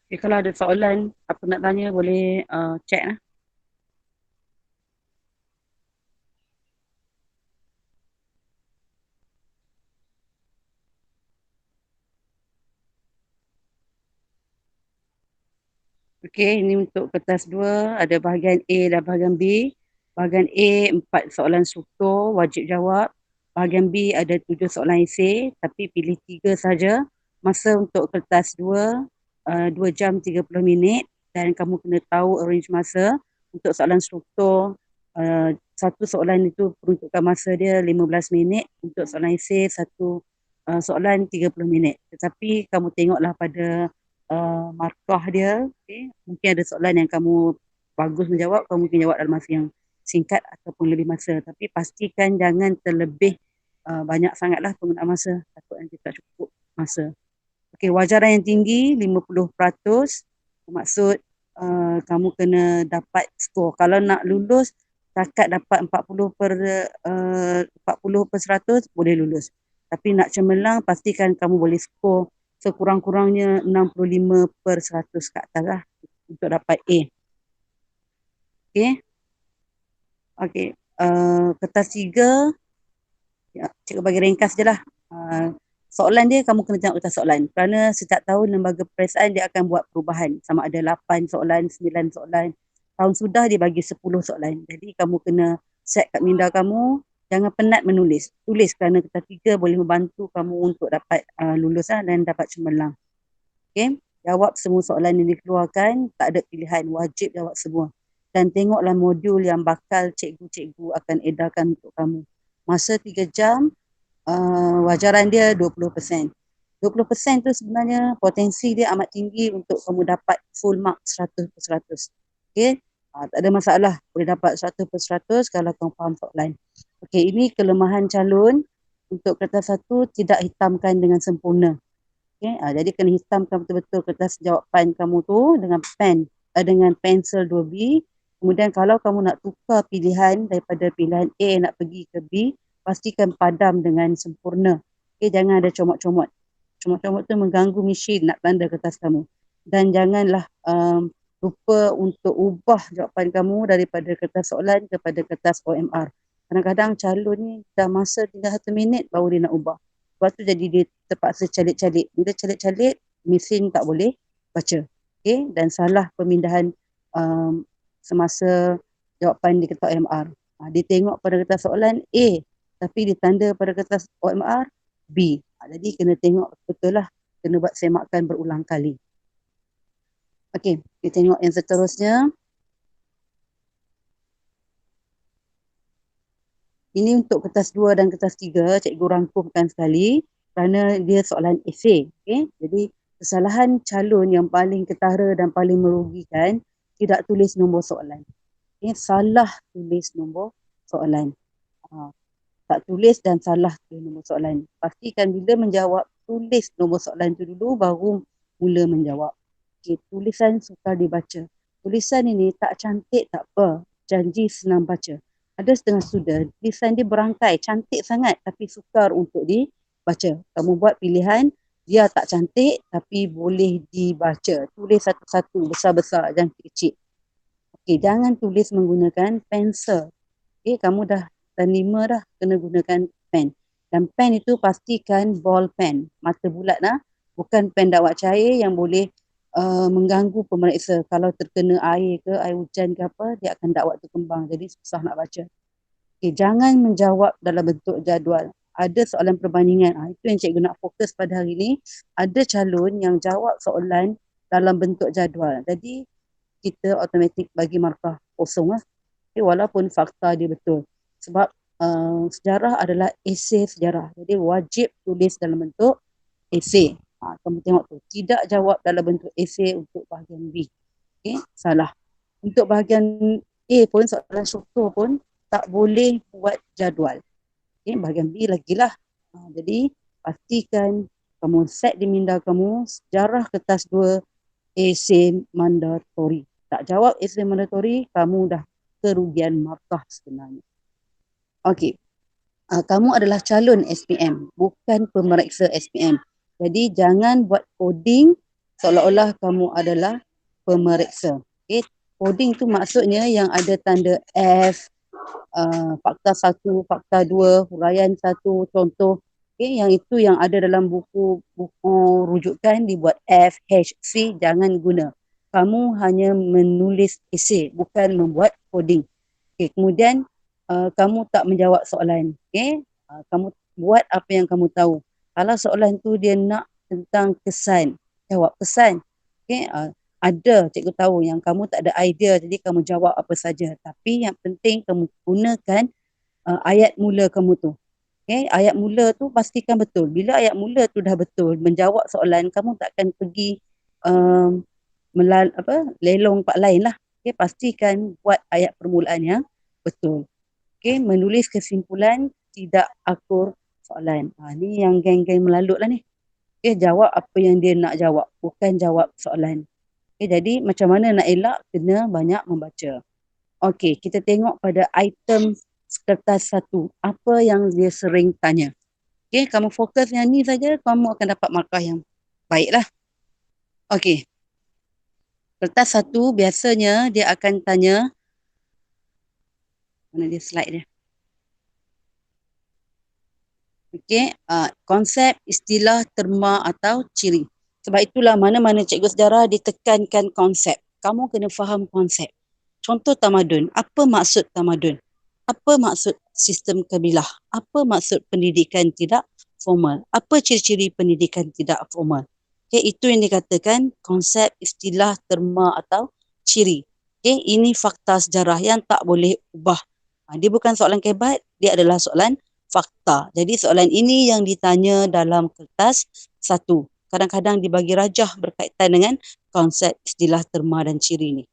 Kalau ada soalan apa nak tanya boleh chat lah. Okey, ini untuk kertas 2 ada bahagian A dan bahagian B. Bahagian A 4 soalan struktur wajib jawab. Bahagian B ada 7 soalan esei tapi pilih 3 saja. Masa untuk kertas 2 2 jam 30 minit dan kamu kena tahu arrange masa. Untuk soalan struktur satu soalan itu peruntukan masa dia 15 minit. Untuk soalan esei satu soalan 30 minit. Tetapi kamu tengoklah pada markah dia, okay. Mungkin ada soalan yang kamu bagus menjawab, kamu mungkin jawab dalam masa yang singkat ataupun lebih masa. Tapi pastikan jangan terlebih banyak sangatlah penggunaan masa, takut nanti tak cukup masa. Okey, wajaran yang tinggi 50%, maksud kamu kena dapat skor. Kalau nak lulus, takat dapat 40% boleh lulus. Tapi nak cemerlang, pastikan kamu boleh skor sekurang-kurangnya 65% ke atas lah untuk dapat A. Okey. Okey. Kertas 3, ya, cikgu bagi ringkas je lah. Soalan dia kamu kena tengok kertas soalan. Kerana setiap tahun lembaga peperiksaan dia akan buat perubahan. Sama ada 8 soalan, 9 soalan. Tahun sudah dia bagi 10 soalan. Jadi kamu kena set kat minda kamu, jangan penat menulis. Tulis kerana kertas 3 boleh membantu kamu untuk dapat lulus dan dapat cemerlang. Okay? Jawab semua soalan yang dikeluarkan, tak ada pilihan, wajib jawab semua. Dan tengoklah modul yang bakal cikgu-cikgu akan edarkan untuk kamu. Masa 3 jam, wajaran dia 20%. 20% tu sebenarnya potensi dia amat tinggi untuk kamu dapat full mark 100%. Okay? Tak ada masalah, boleh dapat 100% kalau kamu faham soalan. Okay, ini kelemahan calon untuk kertas 1 tidak hitamkan dengan sempurna. Okay? Jadi kena hitamkan betul-betul kertas jawapan kamu tu dengan pen, dengan pensel 2B. Kemudian kalau kamu nak tukar pilihan daripada pilihan A nak pergi ke B, pastikan padam dengan sempurna. Okay, jangan ada comot-comot. Comot-comot tu mengganggu mesin nak tanda kertas kamu. Dan janganlah lupa untuk ubah jawapan kamu daripada kertas soalan kepada kertas OMR. Kadang-kadang calon ni dah masa tinggal 1 minit baru dia nak ubah. Lepas tu jadi dia terpaksa calik-calik. Bila calik-calik, mesin tak boleh baca. Okay? Dan salah pemindahan semasa jawapan di kertas OMR. Dia tengok pada kertas soalan A, tapi ditanda pada kertas OMR B. Jadi kena tengok betul lah. Kena buat semakan berulang kali. Okey, kita tengok yang seterusnya. Ini untuk kertas 2 dan kertas 3, cikgu rangkumkan sekali kerana dia soalan esei. Okay? Jadi kesalahan calon yang paling ketara dan paling merugikan tidak tulis nombor soalan. Okay? Salah tulis nombor soalan. Tak tulis dan salah tulis nombor soalan. Pastikan bila menjawab, tulis nombor soalan tu dulu baru mula menjawab. Okay, tulisan sukar dibaca. Tulisan ini tak cantik tak apa, janji senang baca. Ada setengah student, tulisan dia berangkai, cantik sangat tapi sukar untuk dibaca. Kamu buat pilihan, dia tak cantik tapi boleh dibaca. Tulis satu-satu, besar-besar, jangan kecil. Okay, jangan tulis menggunakan pensel. Okay, kamu dah dan 5 dah kena gunakan pen. Dan pen itu pastikan ball pen, mata bulat lah. Bukan pen dakwat cair yang boleh mengganggu pemeriksa. Kalau terkena air ke, air hujan ke apa, dia akan dakwat tu kembang. Jadi susah nak baca. Okay, jangan menjawab dalam bentuk jadual. Ada soalan perbandingan. Itu yang cikgu nak fokus pada hari ini. Ada calon yang jawab soalan dalam bentuk jadual. Jadi kita automatik bagi markah kosong lah. Okay, walaupun fakta dia betul. Sebab sejarah adalah esei sejarah. Jadi wajib tulis dalam bentuk esei. Kamu tengok tu. Tidak jawab dalam bentuk esei untuk bahagian B. Okay, salah. Untuk bahagian A pun, soalan struktur pun, tak boleh buat jadual. Okay, bahagian B lagilah. Jadi pastikan kamu set di minda kamu, sejarah kertas 2 esei mandatori. Tak jawab esei mandatori, kamu dah kerugian markah sebenarnya. Okey. Kamu adalah calon SPM, bukan pemeriksa SPM. Jadi jangan buat coding seolah-olah kamu adalah pemeriksa. Okay. Coding tu maksudnya yang ada tanda F, fakta 1, fakta 2, huraian 1, contoh. Okay, yang itu yang ada dalam buku rujukan dibuat F, H, C, jangan guna. Kamu hanya menulis esei, bukan membuat coding. Okay, kemudian kamu tak menjawab soalan. Okay, kamu buat apa yang kamu tahu. Kalau soalan tu dia nak tentang kesan, jawab kesan. Okay, ada cikgu tahu yang kamu tak ada idea, jadi kamu jawab apa saja. Tapi yang penting kamu gunakan ayat mula kamu tu. Okay, ayat mula tu pastikan betul. Bila ayat mula tu dah betul, menjawab soalan, kamu tak akan pergi um, lelong pak lain lah. Okay, pastikan buat ayat permulaan yang betul. Okay, menulis kesimpulan, tidak akur soalan. Ni yang geng-geng melalut lah ni. Okay, jawab apa yang dia nak jawab, bukan jawab soalan. Okay, jadi macam mana nak elak, kena banyak membaca. Okey, kita tengok pada item kertas 1. Apa yang dia sering tanya. Okey, kamu fokus yang ni saja, kamu akan dapat markah yang baiklah. Okey. Kertas 1 biasanya dia akan tanya, mana dia slide dia? Okey, konsep, istilah, terma atau ciri. Sebab itulah mana-mana cikgu sejarah ditekankan konsep. Kamu kena faham konsep. Contoh tamadun. Apa maksud tamadun? Apa maksud sistem kabilah? Apa maksud pendidikan tidak formal? Apa ciri-ciri pendidikan tidak formal? Okay, itu yang dikatakan konsep, istilah, terma atau ciri. Okay, ini fakta sejarah yang tak boleh ubah. Dia bukan soalan kebat, dia adalah soalan fakta. Jadi soalan ini yang ditanya dalam kertas 1. Kadang-kadang dibagi rajah berkaitan dengan konsep, istilah, terma dan ciri ni.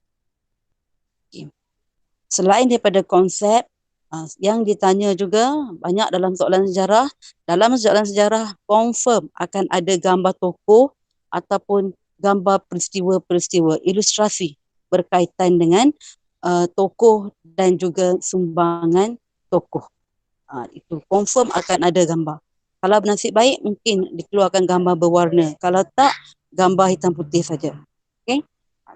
Selain daripada konsep, yang ditanya juga banyak dalam soalan sejarah. Dalam soalan sejarah, confirm akan ada gambar tokoh ataupun gambar peristiwa-peristiwa, ilustrasi berkaitan dengan tokoh dan juga sumbangan tokoh. Itu confirm akan ada gambar. Kalau bernasib baik, mungkin dikeluarkan gambar berwarna. Kalau tak, gambar hitam putih saja. Okay?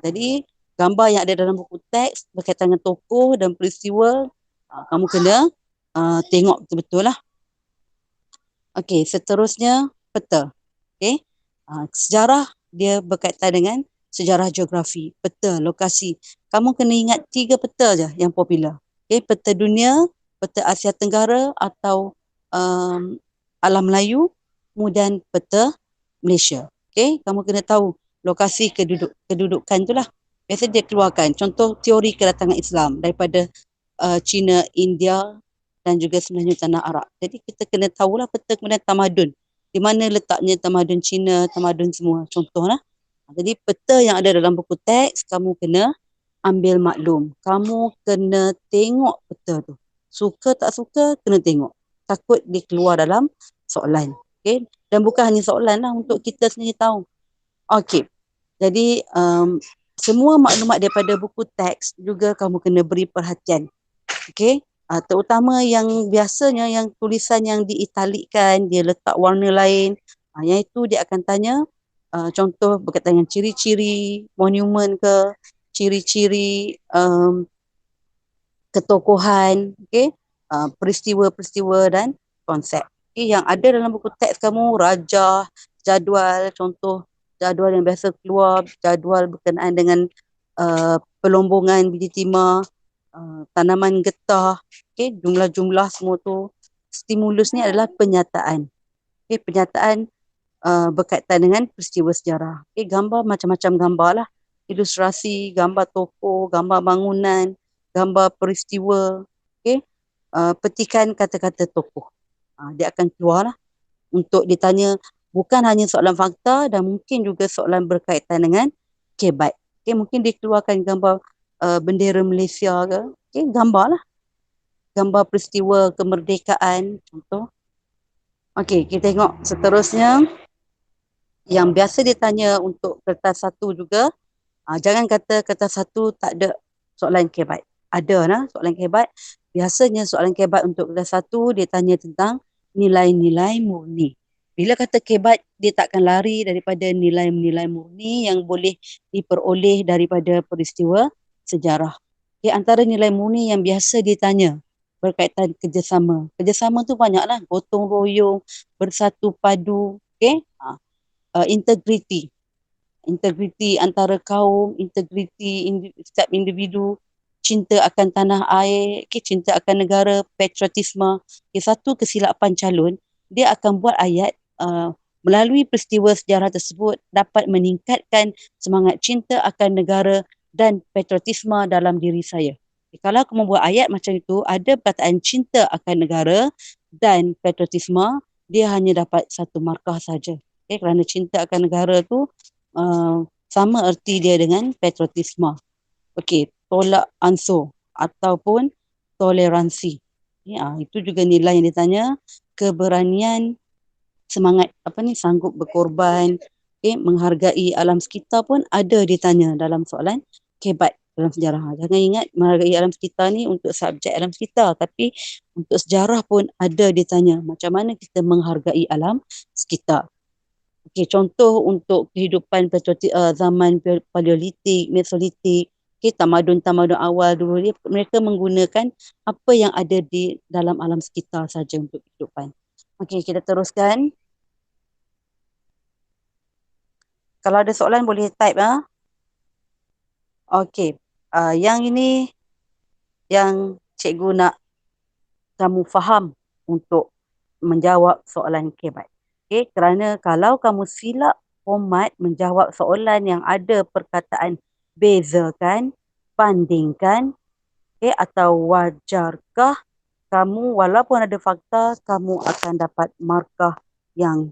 Jadi, gambar yang ada dalam buku teks berkaitan dengan tokoh dan peristiwa, kamu kena tengok betul-betul lah. Okey, seterusnya peta. Okey, sejarah dia berkaitan dengan sejarah geografi, peta, lokasi. Kamu kena ingat 3 peta je yang popular. Okey, peta dunia, peta Asia Tenggara atau alam Melayu, kemudian peta Malaysia. Okey, kamu kena tahu lokasi kedudukan tu lah. Biasa dia keluarkan contoh teori kedatangan Islam daripada China, India dan juga sebenarnya tanah Arab. Jadi kita kena tahulah peta kemudian tamadun. Di mana letaknya tamadun China, tamadun semua contohlah. Jadi peta yang ada dalam buku teks kamu kena ambil maklum. Kamu kena tengok peta tu. Suka tak suka kena tengok. Takut dia keluar dalam soalan. Okay? Dan bukan hanya soalan lah untuk kita sendiri tahu. Okey. Jadi semua maklumat daripada buku teks juga kamu kena beri perhatian. Okey. Terutama yang biasanya yang tulisan yang diitalikkan, dia letak warna lain. Yang itu dia akan tanya contoh berkaitan dengan ciri-ciri monumen ke, ciri-ciri ketokohan, okey, peristiwa-peristiwa dan konsep. Okay, yang ada dalam buku teks kamu, rajah, jadual, contoh jadual yang biasa keluar, jadual berkenaan dengan pelombongan biji timah, tanaman getah, okay, jumlah-jumlah semua tu. Stimulus ni adalah penyataan. Okay, penyataan berkaitan dengan peristiwa sejarah. Okay, gambar macam-macam gambar lah. Ilustrasi, gambar tokoh, gambar bangunan, gambar peristiwa. Okay, petikan kata-kata tokoh. Dia akan keluar lah untuk ditanya bukan hanya soalan fakta dan mungkin juga soalan berkaitan dengan kebat. Okay, mungkin dikeluarkan gambar bendera Malaysia ke. Okay, gambar lah. Gambar peristiwa kemerdekaan contoh. Okey, kita tengok seterusnya. Yang biasa ditanya untuk kertas 1 juga. Jangan kata kertas 1 tak ada soalan kebat. Ada lah soalan kebat. Biasanya soalan kebat untuk kertas 1 dia tanya tentang nilai-nilai murni. Bila kata kebat, dia takkan lari daripada nilai-nilai murni yang boleh diperoleh daripada peristiwa sejarah. Okay, antara nilai murni yang biasa ditanya berkaitan kerjasama. Kerjasama tu banyaklah, gotong royong, bersatu padu, okay? Integriti. Integriti antara kaum, integriti setiap individu, cinta akan tanah air, okay, cinta akan negara, patriotisme. Okay, satu kesilapan calon, dia akan buat ayat melalui peristiwa sejarah tersebut dapat meningkatkan semangat cinta akan negara dan patriotisme dalam diri saya. Okay, kalau aku membuat ayat macam itu, ada perkataan cinta akan negara dan patriotisme, dia hanya dapat satu markah saja. Okay, kerana cinta akan negara tu sama erti dia dengan patriotisme. Okey, tolak ansur ataupun toleransi. Ya, itu juga nilai yang ditanya. Keberanian, semangat sanggup berkorban, menghargai alam sekitar pun ada ditanya dalam soalan kebat dalam sejarah. Jangan ingat menghargai alam sekitar ni untuk subjek alam sekitar, tapi untuk sejarah pun ada ditanya macam mana kita menghargai alam sekitar. Okay, contoh untuk kehidupan zaman paleolitik, mesolitik, okay, tamadun-tamadun awal dulu ni, mereka menggunakan apa yang ada di dalam alam sekitar saja untuk kehidupan. Okey, kita teruskan. Kalau ada soalan boleh type . Okey, yang ini yang cikgu nak kamu faham untuk menjawab soalan kebat. Okay, kerana kalau kamu silap format menjawab soalan yang ada perkataan bezakan, bandingkan, okay, atau wajarkah, kamu walaupun ada fakta, kamu akan dapat markah yang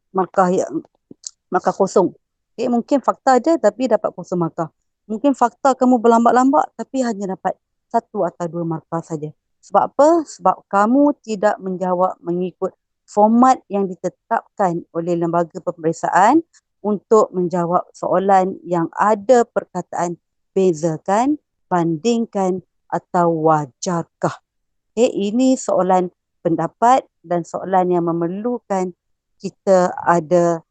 markah kosong. Okay, mungkin fakta ada tapi dapat kosong markah. Mungkin fakta kamu berlambak-lambak tapi hanya dapat 1 atau 2 markah saja. Sebab apa? Sebab kamu tidak menjawab mengikut format yang ditetapkan oleh lembaga peperiksaan untuk menjawab soalan yang ada perkataan bezakan, bandingkan atau wajarkah. Okay, ini soalan pendapat dan soalan yang memerlukan kita ada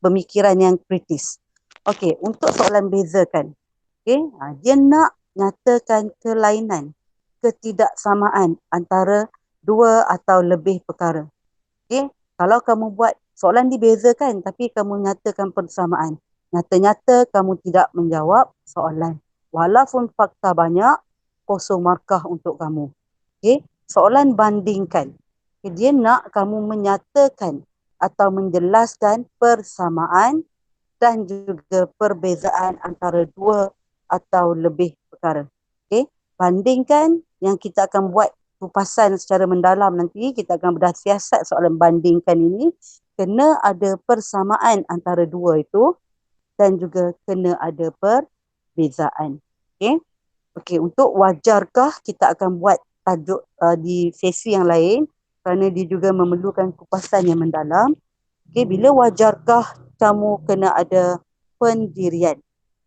pemikiran yang kritis. Okey, untuk soalan bezakan. Okey, dia nak nyatakan kelainan, ketidaksamaan antara dua atau lebih perkara. Okey, kalau kamu buat soalan dibezakan tapi kamu nyatakan persamaan, nyata-nyata kamu tidak menjawab soalan. Walaupun fakta banyak, kosong markah untuk kamu. Okey, soalan bandingkan. Okay, dia nak kamu menyatakan atau menjelaskan persamaan dan juga perbezaan antara dua atau lebih perkara. Okay? Bandingkan yang kita akan buat kupasan secara mendalam nanti, kita akan bedah siasat soalan bandingkan ini, kena ada persamaan antara dua itu dan juga kena ada perbezaan. Okay? Okay, untuk wajarkah kita akan buat tajuk di sesi yang lain kerana dia juga memerlukan kupasan yang mendalam. Okay, bila wajarkah kamu kena ada pendirian.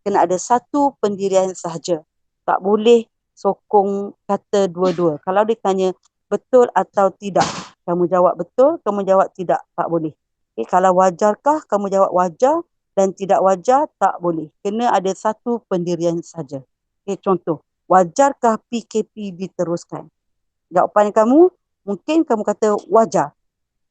Kena ada satu pendirian sahaja. Tak boleh sokong kata dua-dua. Kalau dia tanya betul atau tidak, kamu jawab betul, kamu jawab tidak, tak boleh. Okay, kalau wajarkah, kamu jawab wajar dan tidak wajar, tak boleh. Kena ada satu pendirian sahaja. Okay, contoh, wajarkah PKP diteruskan? Jawapan kamu, mungkin kamu kata wajar.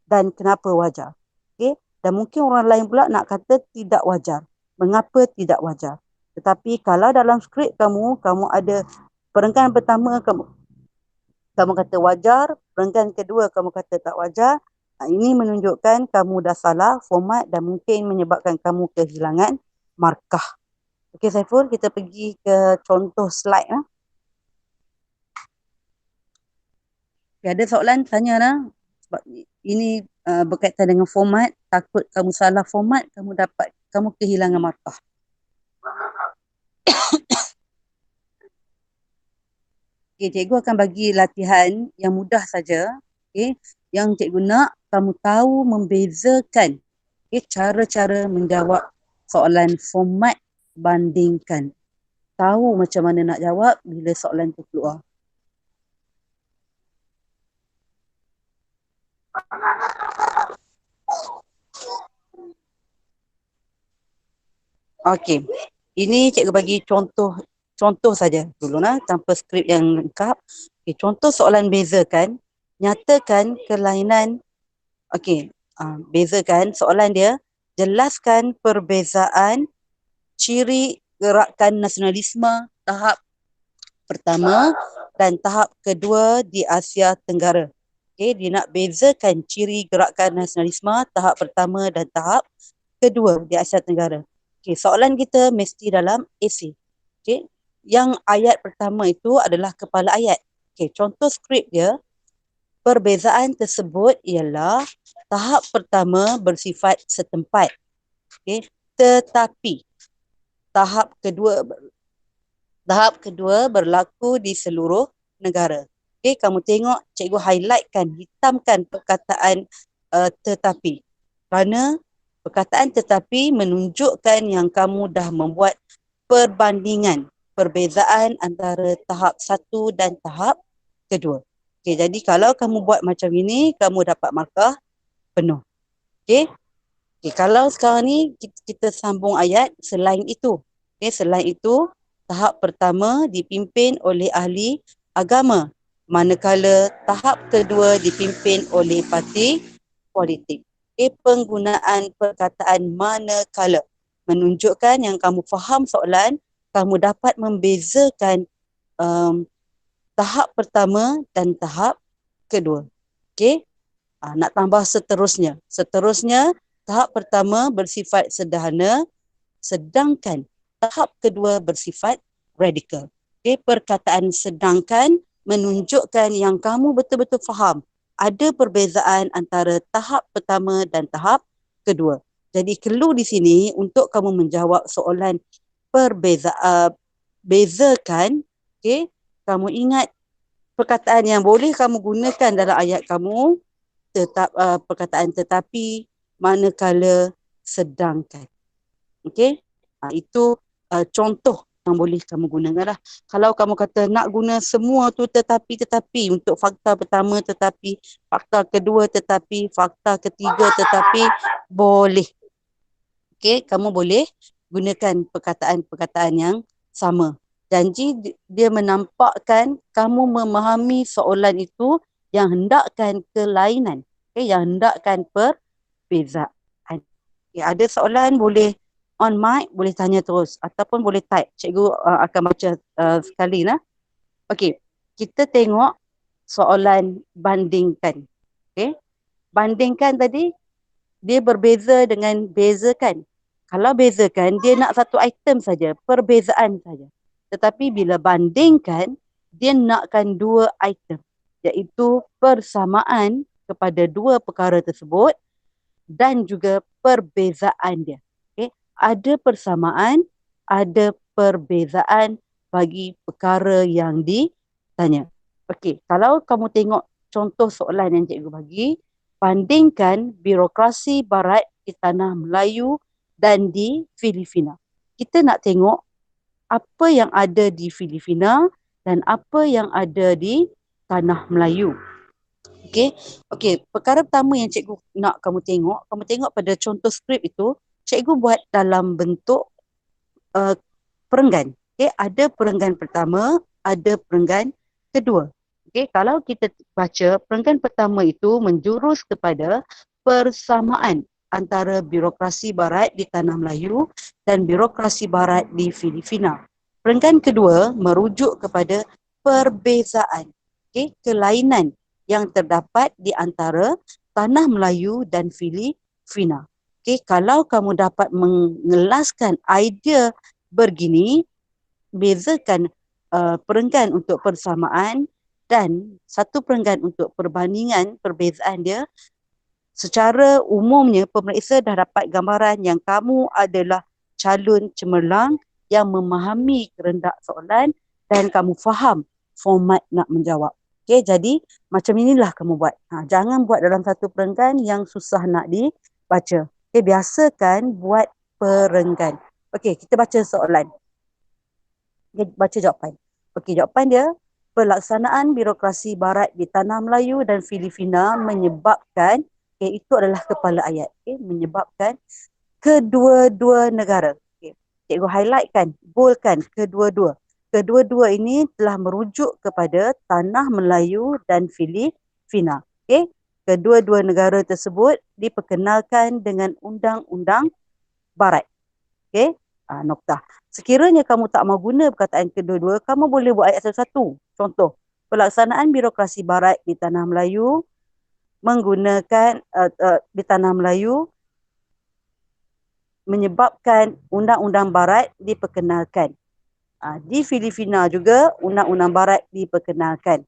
Dan kenapa wajar? Okay? Dan mungkin orang lain pula nak kata tidak wajar. Mengapa tidak wajar? Tetapi kalau dalam skrip kamu ada perenggan pertama kamu kata wajar, perenggan kedua kamu kata tak wajar, ini menunjukkan kamu dah salah format dan mungkin menyebabkan kamu kehilangan markah. Okey Saiful, kita pergi ke contoh slide . Okay, ada soalan? Tanya lah. Sebab ini berkaitan dengan format. Takut kamu salah format, kamu kehilangan markah. Okay, cikgu akan bagi latihan yang mudah saja. Okay, yang cikgu nak kamu tahu membezakan cara-cara menjawab soalan format bandingkan. Tahu macam mana nak jawab bila soalan tu keluar. Okey. Ini cikgu bagi contoh saja dulu lah tanpa skrip yang lengkap. Okey, contoh soalan bezakan, nyatakan kelainan. Okey, bezakan soalan dia, jelaskan perbezaan ciri gerakan nasionalisme tahap pertama dan tahap kedua di Asia Tenggara. Okey, dia nak bezakan ciri gerakan nasionalisme tahap pertama dan tahap kedua di Asia Tenggara. Okey, soalan kita mesti dalam esei. Okey, yang ayat pertama itu adalah kepala ayat. Okey, contoh skrip dia, perbezaan tersebut ialah tahap pertama bersifat setempat. Okey, tetapi tahap kedua berlaku di seluruh negara. Okey, kamu tengok cikgu highlightkan, hitamkan perkataan tetapi. Kerana perkataan tetapi menunjukkan yang kamu dah membuat perbandingan, perbezaan antara tahap satu dan tahap kedua. Okey, jadi kalau kamu buat macam ini, kamu dapat markah penuh. Okey. Okay, kalau sekarang ni kita sambung ayat selain itu. Okay, selain itu, tahap pertama dipimpin oleh ahli agama, manakala tahap kedua dipimpin oleh parti politik. Okay, penggunaan perkataan manakala menunjukkan yang kamu faham soalan, kamu dapat membezakan tahap pertama dan tahap kedua. Okay, nak tambah seterusnya. Seterusnya, tahap pertama bersifat sederhana, sedangkan tahap kedua bersifat radikal. Okay, perkataan sedangkan menunjukkan yang kamu betul-betul faham ada perbezaan antara tahap pertama dan tahap kedua. Jadi clue di sini untuk kamu menjawab soalan bezakan, okay, kamu ingat perkataan yang boleh kamu gunakan dalam ayat kamu, perkataan tetapi, manakala, sedangkan. Okey? Itu contoh yang boleh kamu gunakan lah. Kalau kamu kata nak guna semua tu tetapi untuk fakta pertama tetapi, fakta kedua tetapi, fakta ketiga tetapi, boleh. Okey, kamu boleh gunakan perkataan-perkataan yang sama. Janji dia menampakkan kamu memahami soalan itu yang hendakkan kelainan. Okay, yang hendakkan perbezaan. Okay, ada soalan boleh on mic, boleh tanya terus ataupun boleh type. Cikgu akan baca sekali lah. Okey, kita tengok soalan bandingkan. Okay, bandingkan tadi dia berbeza dengan bezakan. Kalau bezakan, dia nak satu item saja, perbezaan saja. Tetapi bila bandingkan, dia nakkan dua item, iaitu persamaan kepada dua perkara tersebut dan juga perbezaan dia. Okay? Ada persamaan, ada perbezaan bagi perkara yang ditanya. Okey, kalau kamu tengok contoh soalan yang cikgu bagi, bandingkan birokrasi barat di tanah Melayu dan di Filipina. Kita nak tengok apa yang ada di Filipina dan apa yang ada di tanah Melayu. Okey. Okey, perkara pertama yang cikgu nak kamu tengok pada contoh skrip itu, cikgu buat dalam bentuk perenggan. Okey, ada perenggan pertama, ada perenggan kedua. Okey, kalau kita baca perenggan pertama itu menjurus kepada persamaan antara birokrasi barat di tanah Melayu dan birokrasi barat di Filipina. Perenggan kedua merujuk kepada perbezaan, okey, kelainan yang terdapat di antara tanah Melayu dan Filipina. Okey, kalau kamu dapat mengelaskan idea begini, bezakan perenggan untuk persamaan dan satu perenggan untuk perbandingan perbezaan dia, secara umumnya pemeriksa dah dapat gambaran yang kamu adalah calon cemerlang yang memahami kerendak soalan dan kamu faham format nak menjawab. Okey, jadi macam inilah kamu buat. Jangan buat dalam satu perenggan yang susah nak dibaca. Okey, biasakan buat perenggan. Okey, kita baca soalan. Baca jawapan. Okey, jawapan dia, pelaksanaan birokrasi barat di tanah Melayu dan Filipina menyebabkan, itu adalah kepala ayat, menyebabkan kedua-dua negara. Cikgu highlightkan, boldkan kedua-dua. Kedua-dua ini telah merujuk kepada tanah Melayu dan Filipina. Kedua-dua negara tersebut diperkenalkan dengan undang-undang barat. Noktah. Sekiranya kamu tak mahu guna perkataan kedua-dua, kamu boleh buat ayat satu-satu. Contoh, pelaksanaan birokrasi barat di tanah Melayu menggunakan di tanah Melayu menyebabkan undang-undang barat diperkenalkan. Di Filipina juga undang-undang barat diperkenalkan.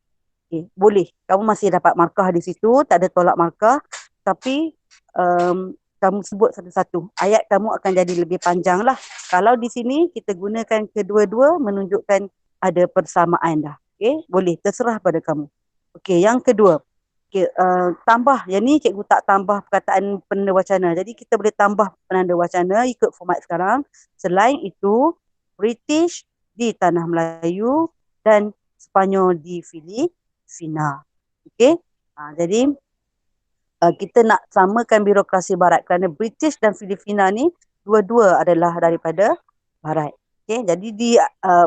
Boleh. Kamu masih dapat markah di situ, tak ada tolak markah, tapi kamu sebut satu-satu. Ayat kamu akan jadi lebih panjang lah. Kalau di sini kita gunakan kedua-dua menunjukkan ada persamaan dah. Boleh, terserah pada kamu. Yang kedua. Tambah. Yang ni cikgu tak tambah perkataan penanda wacana. Jadi kita boleh tambah penanda wacana ikut format sekarang. Selain itu, British di tanah Melayu dan Sepanyol di Filipina. Jadi kita nak samakan birokrasi barat kerana British dan Filipina ni dua-dua adalah daripada barat. Jadi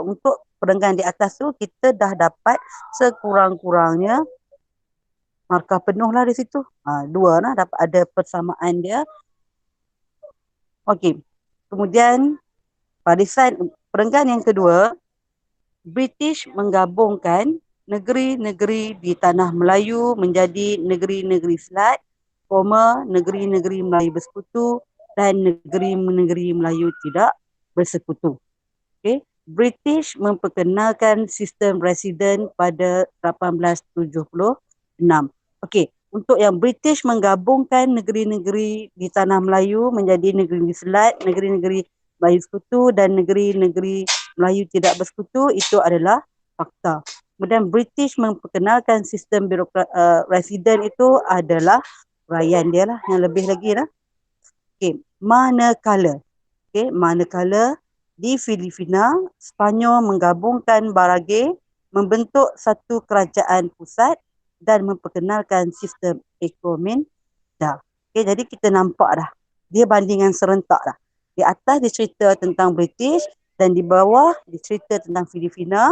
untuk perenggan di atas tu kita dah dapat sekurang-kurangnya markah penuh lah di situ. Dua lah, dapat ada persamaan dia. Kemudian barisan perenggan yang kedua, British menggabungkan negeri-negeri di tanah Melayu menjadi negeri-negeri Selat, negeri-negeri Melayu bersekutu dan negeri-negeri Melayu tidak bersekutu. British memperkenalkan sistem residen pada 1876. Untuk yang British menggabungkan negeri-negeri di tanah Melayu menjadi negeri Selat, negeri-negeri Melayu Sekutu dan negeri-negeri Melayu tidak bersekutu, itu adalah fakta. Kemudian British memperkenalkan sistem residen itu adalah uraian dia lah, yang lebih lagi lah. Manakala di Filipina, Sepanyol menggabungkan Barangay, membentuk satu kerajaan pusat dan memperkenalkan sistem ekominda. Jadi kita nampak dah, dia bandingan serentak dah. Di atas dicerita tentang British dan di bawah dicerita tentang Filipina.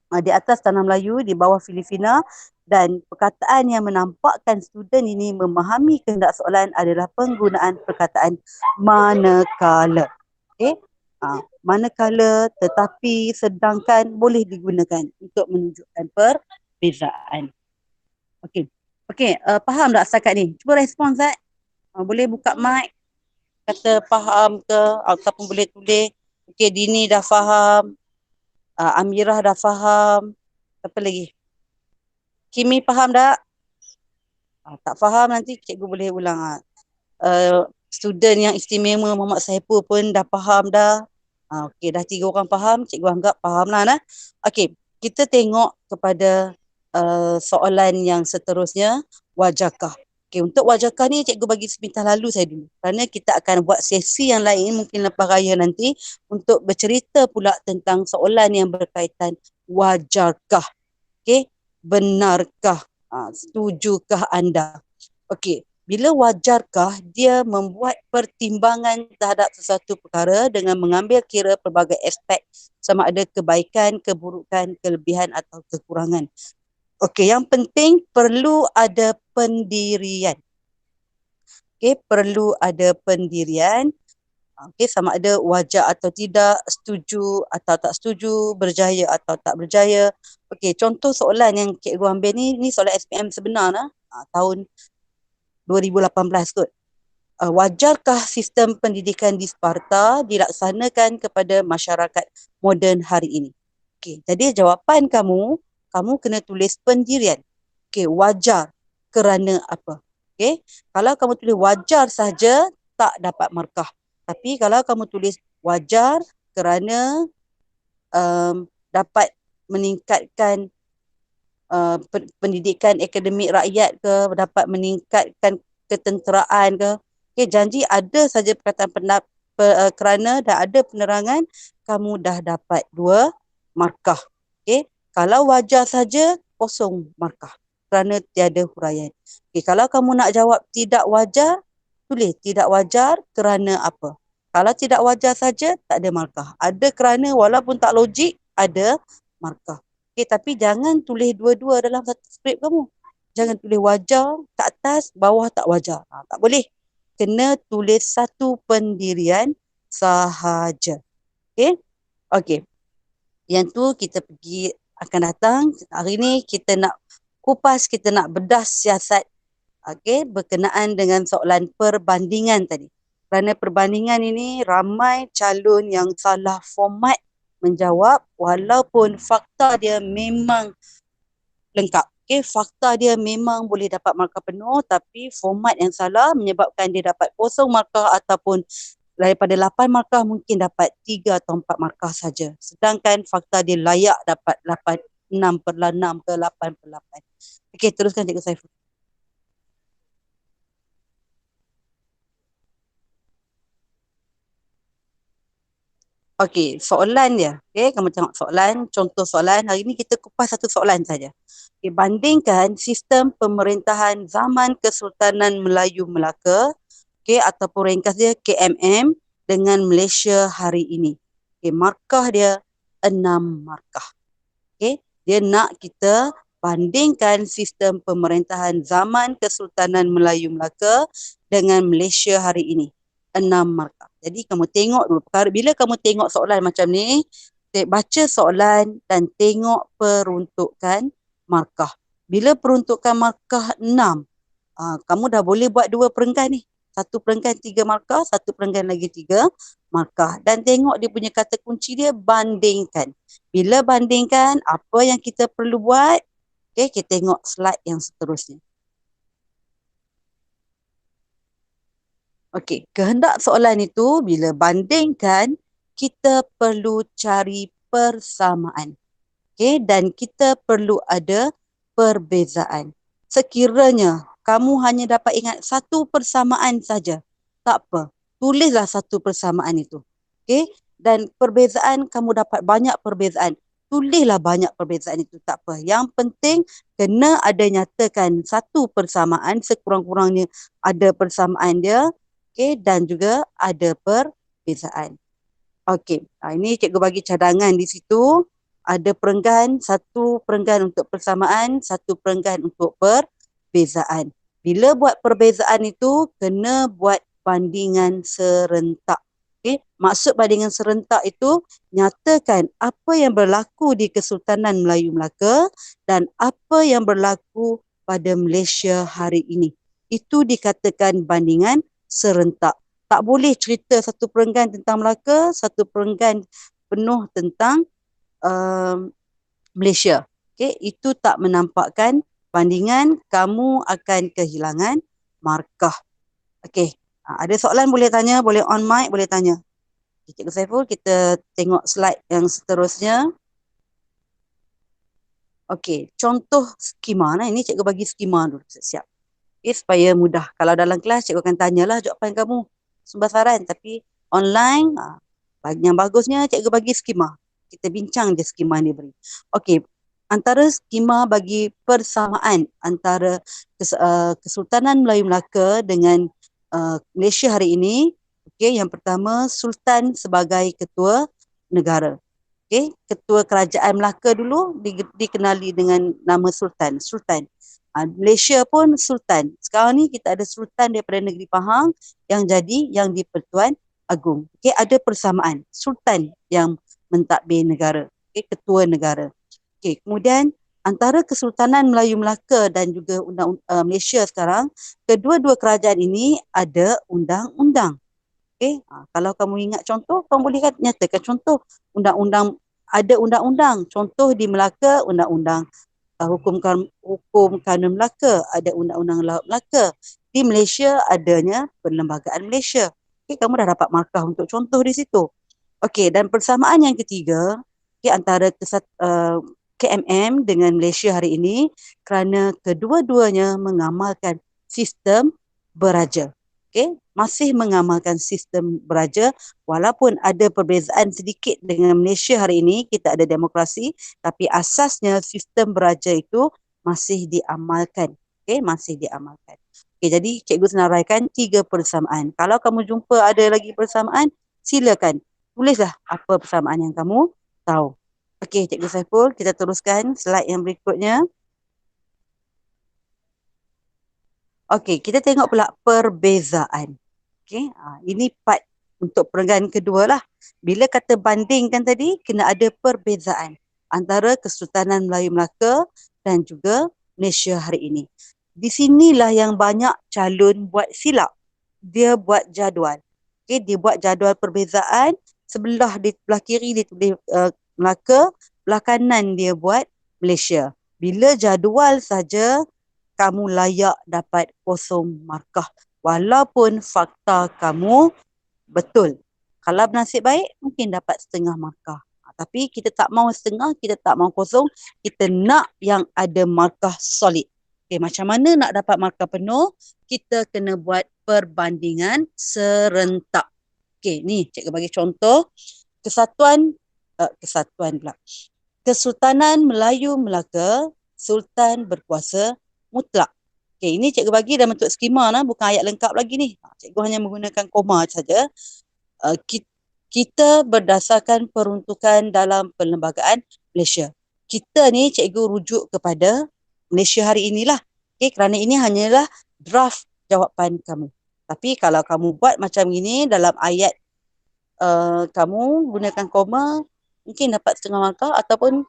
Di atas tanah Melayu, di bawah Filipina, dan perkataan yang menampakkan student ini memahami kehendak soalan adalah penggunaan perkataan manakala. Manakala, tetapi, sedangkan boleh digunakan untuk menunjukkan perbezaan. Faham tak setakat ni? Cuba respon Zat. Boleh buka mic, kata faham ke, ataupun boleh tulis. Dini dah faham, Amirah dah faham, apa lagi? Kimi faham tak? Tak faham, nanti cikgu boleh ulang. Student yang istimewa Muhammad Saiful pun dah faham dah. Dah 3 orang faham, cikgu anggap faham lah. Kita tengok kepada soalan yang seterusnya, wajarkah. Untuk wajarkah ni cikgu bagi sepintas lalu saya dulu. Kerana kita akan buat sesi yang lain mungkin lepas raya nanti untuk bercerita pula tentang soalan yang berkaitan wajarkah. Benarkah? Setujukah anda? Bila wajarkah, dia membuat pertimbangan terhadap sesuatu perkara dengan mengambil kira pelbagai aspek sama ada kebaikan, keburukan, kelebihan atau kekurangan. Yang penting perlu ada pendirian. Perlu ada pendirian. Sama ada wajar atau tidak, setuju atau tak setuju, berjaya atau tak berjaya. Contoh soalan yang cikgu ambil ni soalan SPM sebenar lah. Tahun 2018 kot. Wajarkah sistem pendidikan di Sparta dilaksanakan kepada masyarakat moden hari ini? Jadi jawapan kamu kena tulis pendirian. Wajar kerana apa? Kalau kamu tulis wajar saja, tak dapat markah. Tapi kalau kamu tulis wajar kerana dapat meningkatkan pendidikan akademik rakyat ke, dapat meningkatkan ketenteraan ke, janji ada saja perkataan kerana dan ada penerangan, kamu dah dapat 2 markah. Kalau wajar saja, kosong markah kerana tiada huraian. Okey, kalau kamu nak jawab tidak wajar, tulis tidak wajar kerana apa. Kalau tidak wajar saja, tak ada markah. Ada kerana walaupun tak logik, ada markah. Okey, tapi jangan tulis dua-dua dalam satu skrip kamu. Jangan tulis wajar kat atas, bawah tak wajar. Tak boleh. Kena tulis satu pendirian sahaja. Okey? Okey. Yang tu kita pergi akan datang. Hari ni kita nak kupas, kita nak bedah siasat berkenaan dengan soalan perbandingan tadi. Kerana perbandingan ini ramai calon yang salah format menjawab walaupun fakta dia memang lengkap. Fakta dia memang boleh dapat markah penuh tapi format yang salah menyebabkan dia dapat kosong markah ataupun daripada 8 markah mungkin dapat 3 atau 4 markah saja. Sedangkan fakta dia layak dapat 6/6 ke 8/8. Okey, teruskan Cikgu Saiful. Okey, soalan dia. Okey, kamu tengok soalan, contoh soalan. Hari ini kita kupas satu soalan saja. Okey, bandingkan sistem pemerintahan zaman Kesultanan Melayu Melaka, okey, ataupun ringkas dia KMM dengan Malaysia hari ini. Okey, markah dia 6 markah. Okey, dia nak kita bandingkan sistem pemerintahan zaman Kesultanan Melayu Melaka dengan Malaysia hari ini. 6 markah. Jadi kamu tengok dulu. Bila kamu tengok soalan macam ni, baca soalan dan tengok peruntukan markah. Bila peruntukan markah 6, kamu dah boleh buat 2 perenggan ni. 1 perenggan 3 markah, 1 perenggan lagi 3 markah. Dan tengok dia punya kata kunci dia bandingkan. Bila bandingkan, apa yang kita perlu buat? Okay, kita tengok slide yang seterusnya. Okey, kehendak soalan itu bila bandingkan, kita perlu cari persamaan. Okey, dan kita perlu ada perbezaan. Sekiranya kamu hanya dapat ingat satu persamaan saja, tak apa. Tulislah satu persamaan itu. Okey, dan perbezaan kamu dapat banyak perbezaan. Tulislah banyak perbezaan itu, tak apa. Yang penting kena ada nyatakan satu persamaan, sekurang-kurangnya ada persamaan dia. Okey, dan juga ada perbezaan. Okey, ini cikgu bagi cadangan di situ. Ada perenggan, 1 perenggan untuk persamaan, 1 perenggan untuk perbezaan. Bila buat perbezaan itu, kena buat bandingan serentak. Okey, maksud bandingan serentak itu, nyatakan apa yang berlaku di Kesultanan Melayu Melaka dan apa yang berlaku pada Malaysia hari ini. Itu dikatakan bandingan serentak. Tak boleh cerita satu perenggan tentang Melaka, satu perenggan penuh tentang Malaysia. Okay, itu tak menampakkan bandingan, kamu akan kehilangan markah. Okay, ada soalan boleh tanya, boleh on mic, boleh tanya. Okay, Cikgu Saiful, kita tengok slide yang seterusnya. Okay, contoh skema. Ini cikgu bagi skema dulu, siap. Okay, supaya mudah. Kalau dalam kelas, cikgu akan tanyalah jawapan kamu. Sumber saran. Tapi online, yang bagusnya cikgu bagi skema. Kita bincang je skema ni beri. Okey, antara skema bagi persamaan antara Kesultanan Melayu Melaka dengan Malaysia hari ini. Okey, yang pertama, Sultan sebagai ketua negara. Okey, ketua kerajaan Melaka dulu dikenali dengan nama Sultan. Sultan. Malaysia pun Sultan. Sekarang ni kita ada Sultan daripada negeri Pahang yang jadi yang di-Pertuan Agong. Okey, ada persamaan. Sultan yang mentadbir negara. Okey, ketua negara. Okey, kemudian antara Kesultanan Melayu Melaka dan juga Malaysia sekarang, kedua-dua kerajaan ini ada undang-undang. Okey, kalau kamu ingat contoh, kamu boleh nyatakan contoh undang-undang, ada undang-undang. Contoh di Melaka, undang-undang hukum kanun Melaka, ada undang-undang laut Melaka. Di Malaysia adanya Perlembagaan Malaysia. Okey, kamu dah dapat markah untuk contoh di situ. Okey, dan persamaan yang ketiga, antara KMM dengan Malaysia hari ini, kerana kedua-duanya mengamalkan sistem beraja. Okey, masih mengamalkan sistem beraja walaupun ada perbezaan sedikit dengan Malaysia hari ini, kita ada demokrasi, tapi asasnya sistem beraja itu masih diamalkan. Okey, masih diamalkan. Okey, jadi cikgu senaraikan 3 persamaan. Kalau kamu jumpa ada lagi persamaan, silakan tulislah apa persamaan yang kamu tahu. Okey, Cikgu Saiful, kita teruskan slide yang berikutnya. Okey, kita tengok pula perbezaan. Okey, ini part untuk perenggan kedua lah. Bila kata bandingkan tadi, kena ada perbezaan antara Kesultanan Melayu Melaka dan juga Malaysia hari ini. Di sinilah yang banyak calon buat silap. Dia buat jadual. Okey, dia buat jadual perbezaan. Sebelah kiri dia tulis Melaka, belah kanan dia buat Malaysia. Bila jadual saja, kamu layak dapat 0 markah. Walaupun fakta kamu betul. Kalau bernasib baik, mungkin dapat setengah markah. Tapi kita tak mau setengah, kita tak mau 0. Kita nak yang ada markah solid. Okay, macam mana nak dapat markah penuh? Kita kena buat perbandingan serentak. Okay, ni cikgu bagi contoh. Kesatuan pula. Kesultanan Melayu Melaka, Sultan berkuasa mutlak. Okey, ini cikgu bagi dalam bentuk skema lah, bukan ayat lengkap lagi ni. Cikgu hanya menggunakan koma saja. Kita berdasarkan peruntukan dalam perlembagaan Malaysia. Kita ni cikgu rujuk kepada Malaysia hari inilah. Okey, kerana ini hanyalah draft jawapan kamu. Tapi kalau kamu buat macam ini dalam ayat kamu gunakan koma, mungkin dapat setengah markah ataupun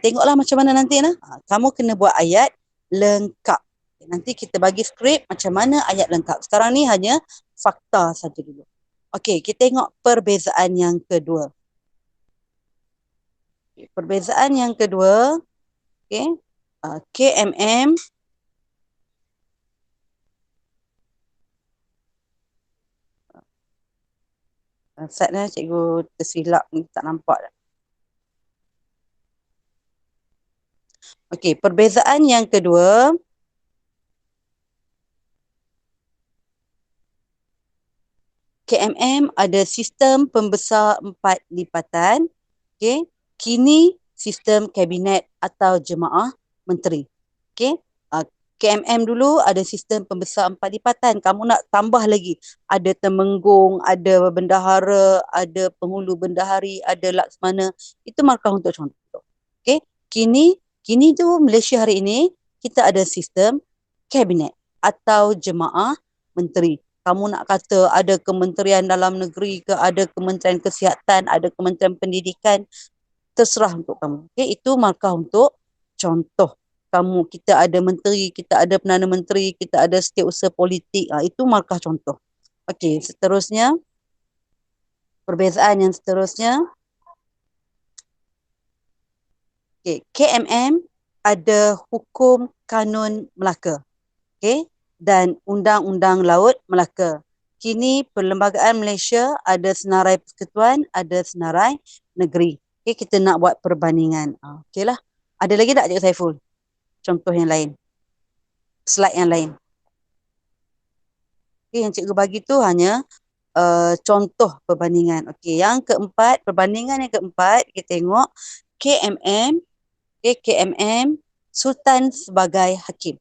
tengoklah macam mana nanti lah. Kamu kena buat ayat lengkap. Nanti kita bagi skrip macam mana ayat lengkap. Sekarang ni hanya fakta saja dulu. Okey, kita tengok perbezaan yang kedua. Perbezaan yang kedua, okey, KMM Saatnya cikgu tersilap ni, tak nampak dah. Okey, perbezaan yang kedua. KMM ada sistem pembesar 4 lipatan. Okey, kini sistem kabinet atau jemaah menteri. Okey, KMM dulu ada sistem pembesar 4 lipatan. Kamu nak tambah lagi. Ada temenggung, ada bendahara, ada penghulu bendahari, ada laksmana. Itu markah untuk contoh. Okey, kini tu Malaysia hari ini kita ada sistem kabinet atau jemaah menteri. Kamu nak kata ada Kementerian Dalam Negeri ke, ada Kementerian Kesihatan, ada Kementerian Pendidikan, terserah untuk kamu. Okay, itu markah untuk contoh. Kita ada menteri, kita ada Perdana Menteri, kita ada setiausaha politik. Itu markah contoh. Okey, seterusnya. Perbezaan yang seterusnya. Okey, KMM ada hukum kanun Melaka. Okey, dan Undang-Undang Laut Melaka. Kini Perlembagaan Malaysia ada senarai persekutuan, ada senarai negeri. Okey, kita nak buat perbandingan. Okeylah. Ada lagi tak Cikgu Saiful? Contoh yang lain. Slide yang lain. Okey, yang cikgu bagi tu hanya contoh perbandingan. Okey, yang keempat, perbandingan yang keempat, kita tengok KMM. Okey, KMM, Sultan sebagai hakim.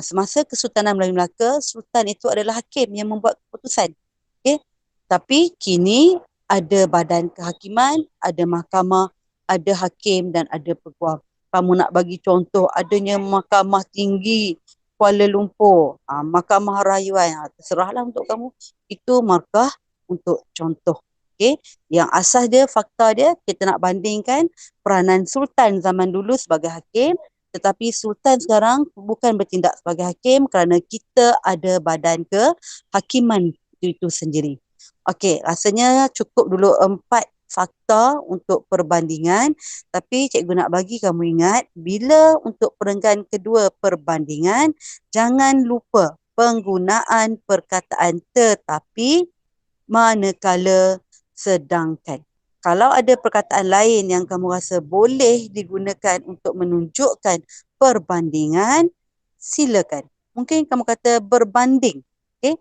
Semasa Kesultanan Melayu Melaka, Sultan itu adalah hakim yang membuat keputusan. Okey, tapi kini ada badan kehakiman, ada mahkamah, ada hakim dan ada peguam. Kamu nak bagi contoh adanya Mahkamah Tinggi Kuala Lumpur, Mahkamah Rayuan, terserahlah untuk kamu. Itu markah untuk contoh. Okay. Yang asas dia, fakta dia, kita nak bandingkan peranan Sultan zaman dulu sebagai hakim, tetapi Sultan sekarang bukan bertindak sebagai hakim kerana kita ada badan kehakiman itu sendiri. Okey, rasanya cukup dulu 4 fakta untuk perbandingan, tapi cikgu nak bagi kamu ingat, bila untuk perenggan kedua perbandingan, jangan lupa penggunaan perkataan tetapi manakala sedangkan. Kalau ada perkataan lain yang kamu rasa boleh digunakan untuk menunjukkan perbandingan, silakan. Mungkin kamu kata berbanding. Okay?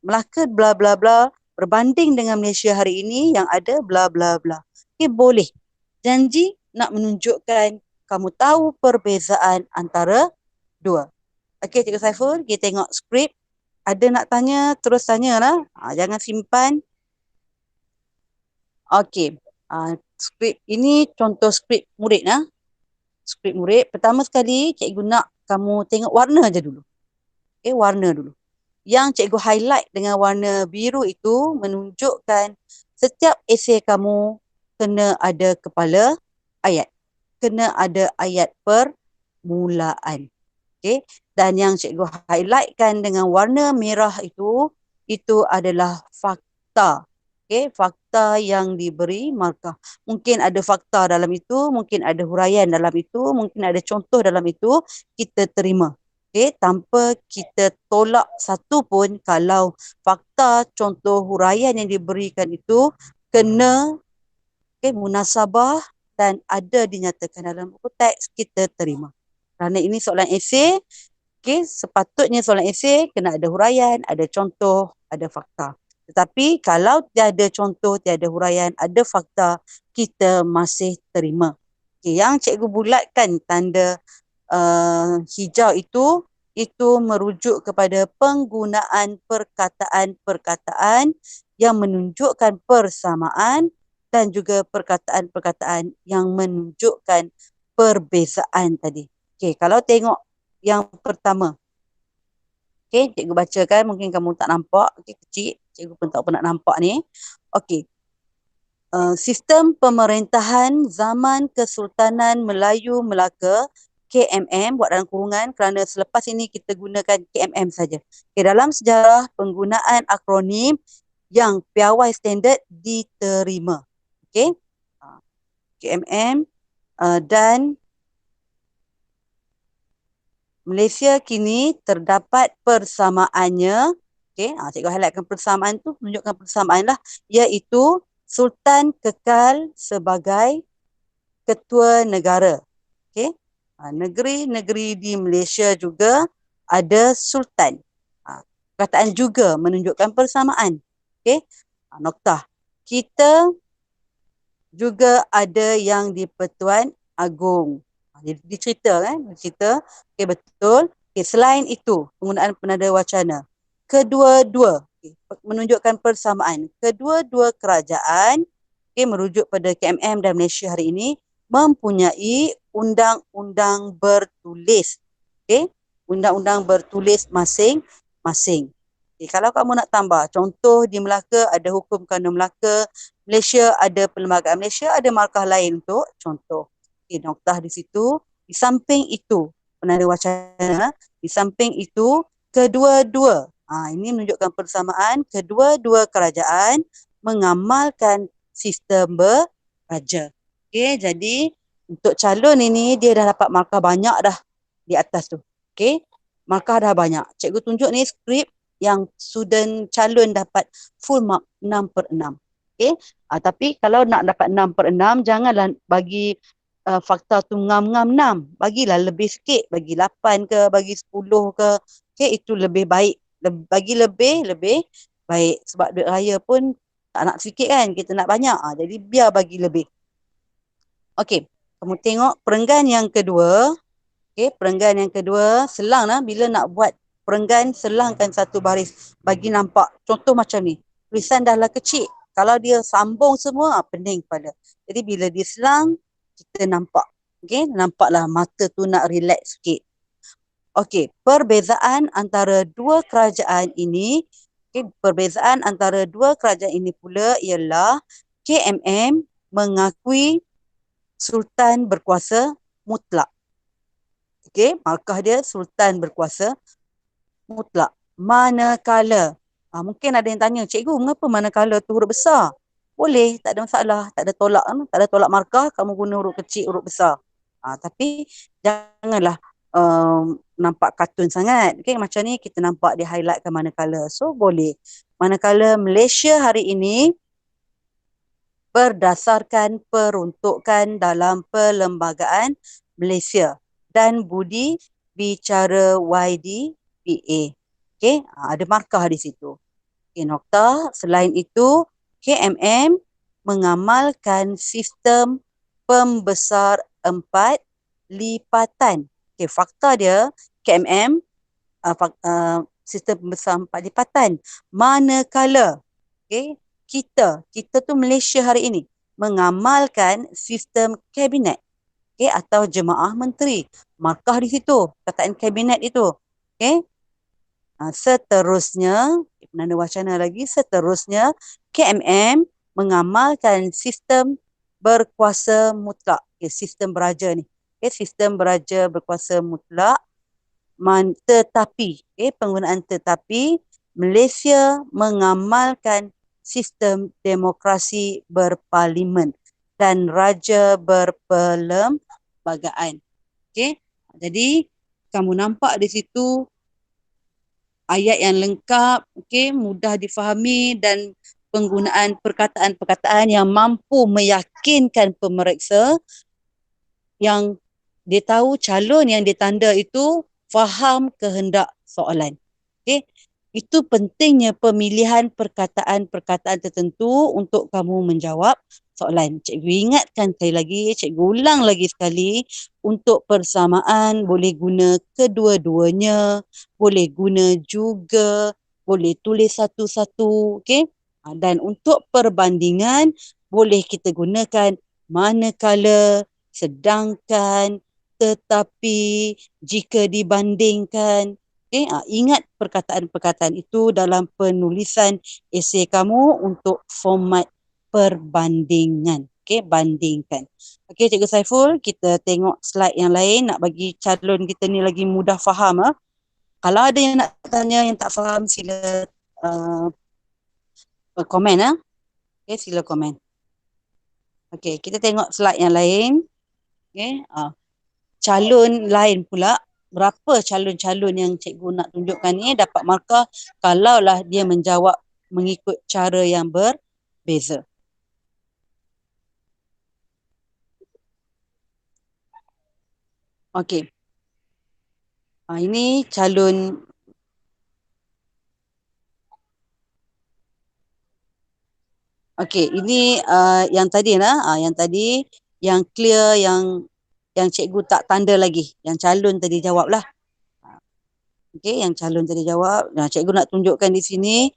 Melaka bla bla bla berbanding dengan Malaysia hari ini yang ada bla bla bla. Okey, boleh. Janji nak menunjukkan kamu tahu perbezaan antara dua. Okey, Cikgu Saiful, kita tengok skrip. Ada nak tanya, terus tanyalah. Jangan simpan. Okey, skrip ini contoh skrip murid. Skrip murid. Pertama sekali, cikgu nak kamu tengok warna je dulu. Okey, warna dulu. Yang cikgu highlight dengan warna biru itu menunjukkan setiap esei kamu kena ada kepala ayat. Kena ada ayat permulaan. Okay. Dan yang cikgu highlightkan dengan warna merah itu adalah fakta. Okay. Fakta yang diberi markah. Mungkin ada fakta dalam itu, mungkin ada huraian dalam itu, mungkin ada contoh dalam itu, kita terima. Okay. Tanpa kita tolak satu pun kalau fakta, contoh, huraian yang diberikan itu kena munasabah dan ada dinyatakan dalam buku teks, kita terima. Kerana ini soalan esei, sepatutnya soalan esei kena ada huraian, ada contoh, ada fakta. Tetapi kalau tiada contoh, tiada huraian, ada fakta, kita masih terima. Yang cikgu bulatkan tanda hijau itu merujuk kepada penggunaan perkataan-perkataan yang menunjukkan persamaan dan juga perkataan-perkataan yang menunjukkan perbezaan tadi. Okey, kalau tengok yang pertama. Okey, cikgu bacakan, mungkin kamu tak nampak. Okey, kecil. Cikgu pun tak pernah nampak ni. Okey. Sistem pemerintahan zaman Kesultanan Melayu Melaka KMM, buat dalam kurungan kerana selepas ini kita gunakan KMM saja. Okay, dalam sejarah penggunaan akronim yang piawai standard diterima. Okay. KMM dan Malaysia kini terdapat persamaannya. Okay, cikgu highlightkan persamaan tu, menunjukkan persamaan lah, iaitu Sultan kekal sebagai ketua negara. Okay. Negeri-negeri di Malaysia juga ada sultan. Perkataan juga menunjukkan persamaan. Okay. Noktah. Kita juga ada yang di Pertuan Agong. Dicerita kan? Dicerita. Okay, betul. Okay, selain itu, penggunaan penada wacana. Kedua-dua menunjukkan persamaan. Kedua-dua kerajaan merujuk pada KMM dan Malaysia hari ini mempunyai undang-undang bertulis. Undang-undang bertulis masing-masing. Kalau kamu nak tambah, contoh di Melaka ada Hukum Kanun Melaka, Malaysia ada Perlembagaan Malaysia, ada markah lain untuk contoh. Noktah di situ. Di samping itu, penanda wacana, di samping itu, kedua-dua. Ini menunjukkan persamaan, kedua-dua kerajaan mengamalkan sistem beraja. Okay, jadi untuk calon ini dia dah dapat markah banyak dah di atas tu. Okay, markah dah banyak. Cikgu tunjuk ni skrip yang student calon dapat full mark 6/6. Okay, tapi kalau nak dapat 6/6, janganlah bagi fakta tu ngam-ngam 6. Bagilah lebih sikit, bagi 8 ke, bagi 10 ke. Okay, itu lebih baik. Bagi lebih baik. Sebab duit raya pun tak nak sikit kan, kita nak banyak. Jadi biar bagi lebih. Okey, kamu tengok perenggan yang kedua. Okey, perenggan yang kedua, selang lah. Bila nak buat perenggan, selangkan satu baris. Bagi nampak. Contoh macam ni. Tulisan dah lah kecil. Kalau dia sambung semua, pening kepala. Jadi bila dia selang, kita nampak. Okey, nampaklah mata tu nak relax sikit. Okey, perbezaan antara dua kerajaan ini, perbezaan antara dua kerajaan ini pula ialah KMM mengakui Sultan berkuasa mutlak. Okey, markah dia Sultan berkuasa mutlak. Manakala, mungkin ada yang tanya, cikgu mengapa manakala tu huruf besar? Boleh, tak ada masalah, tak ada tolak markah, kamu guna huruf kecil, huruf besar. Tapi janganlah nampak kartun sangat. Okay, macam ni kita nampak dia highlightkan manakala. So boleh. Manakala Malaysia hari ini berdasarkan peruntukan dalam Perlembagaan Malaysia dan Budi Bicara YDPA. Okay, ada markah di situ. Okay, nokta. Selain itu, KMM mengamalkan sistem pembesar 4 lipatan. Okay, fakta dia KMM sistem pembesar 4 lipatan. Manakala kita tu Malaysia hari ini mengamalkan sistem kabinet atau jemaah menteri. Markah di situ, kataan kabinet itu. Seterusnya, Perdana Wacana lagi, seterusnya KMM mengamalkan sistem berkuasa mutlak. Sistem beraja ni. Sistem beraja berkuasa mutlak. Tetapi, penggunaan tetapi, Malaysia mengamalkan sistem demokrasi berparlimen dan raja berperlembagaan. Jadi, kamu nampak di situ ayat yang lengkap, mudah difahami dan penggunaan perkataan-perkataan yang mampu meyakinkan pemeriksa yang dia tahu calon yang ditanda itu faham kehendak soalan. Itu pentingnya pemilihan perkataan-perkataan tertentu untuk kamu menjawab soalan. Cikgu ingatkan sekali lagi, cikgu ulang lagi sekali, untuk persamaan boleh guna kedua-duanya, boleh guna juga, boleh tulis satu-satu, dan untuk perbandingan boleh kita gunakan manakala, sedangkan, tetapi, jika dibandingkan. Ingat perkataan-perkataan itu dalam penulisan esei kamu untuk format perbandingan. Bandingkan. Cikgu Saiful, kita tengok slide yang lain nak bagi calon kita ni lagi mudah faham. Kalau ada yang nak tanya yang tak faham, sila komen. Sila komen. Kita tengok slide yang lain. Calon lain pula, berapa calon-calon yang cikgu nak tunjukkan ni dapat markah kalaulah dia menjawab mengikut cara yang berbeza. Ini calon ini yang tadi yang tadi yang clear, yang cikgu tak tanda lagi, yang calon tadi jawab lah. Yang calon tadi jawab. Cikgu nak tunjukkan di sini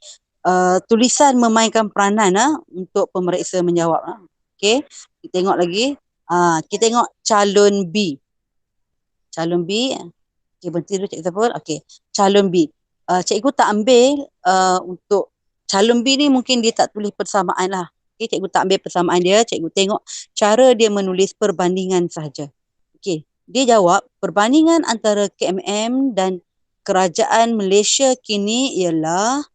tulisan memainkan peranan untuk pemeriksa menjawab. Kita tengok lagi. Kita tengok calon B. Calon B. Berhenti dulu Cikgu Saiful. Calon B. Cikgu tak ambil untuk calon B ni, mungkin dia tak tulis persamaan lah. Cikgu tak ambil persamaan dia. Cikgu tengok cara dia menulis perbandingan sahaja. Dia jawab perbandingan antara KMM dan kerajaan Malaysia kini ialah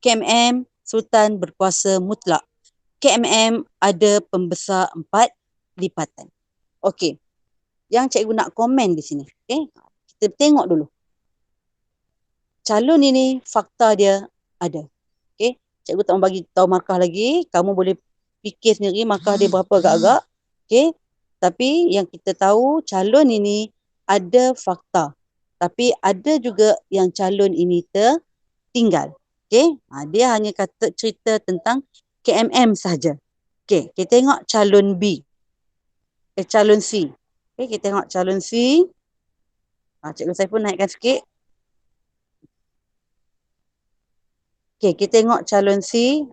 KMM Sultan berkuasa mutlak. KMM ada pembesar 4 lipatan. Yang cikgu nak komen di sini. Kita tengok dulu. Calon ini fakta dia ada. Cikgu tak mau bagi tahu markah lagi. Kamu boleh fikir sendiri markah dia berapa agak-agak. Tapi yang kita tahu calon ini ada fakta. Tapi ada juga yang calon ini tertinggal. Dia hanya kata cerita tentang KMM sahaja. Kita tengok calon B. Calon C. Kita tengok calon C. Cikgu Saiful naikkan sikit. Kita tengok calon C.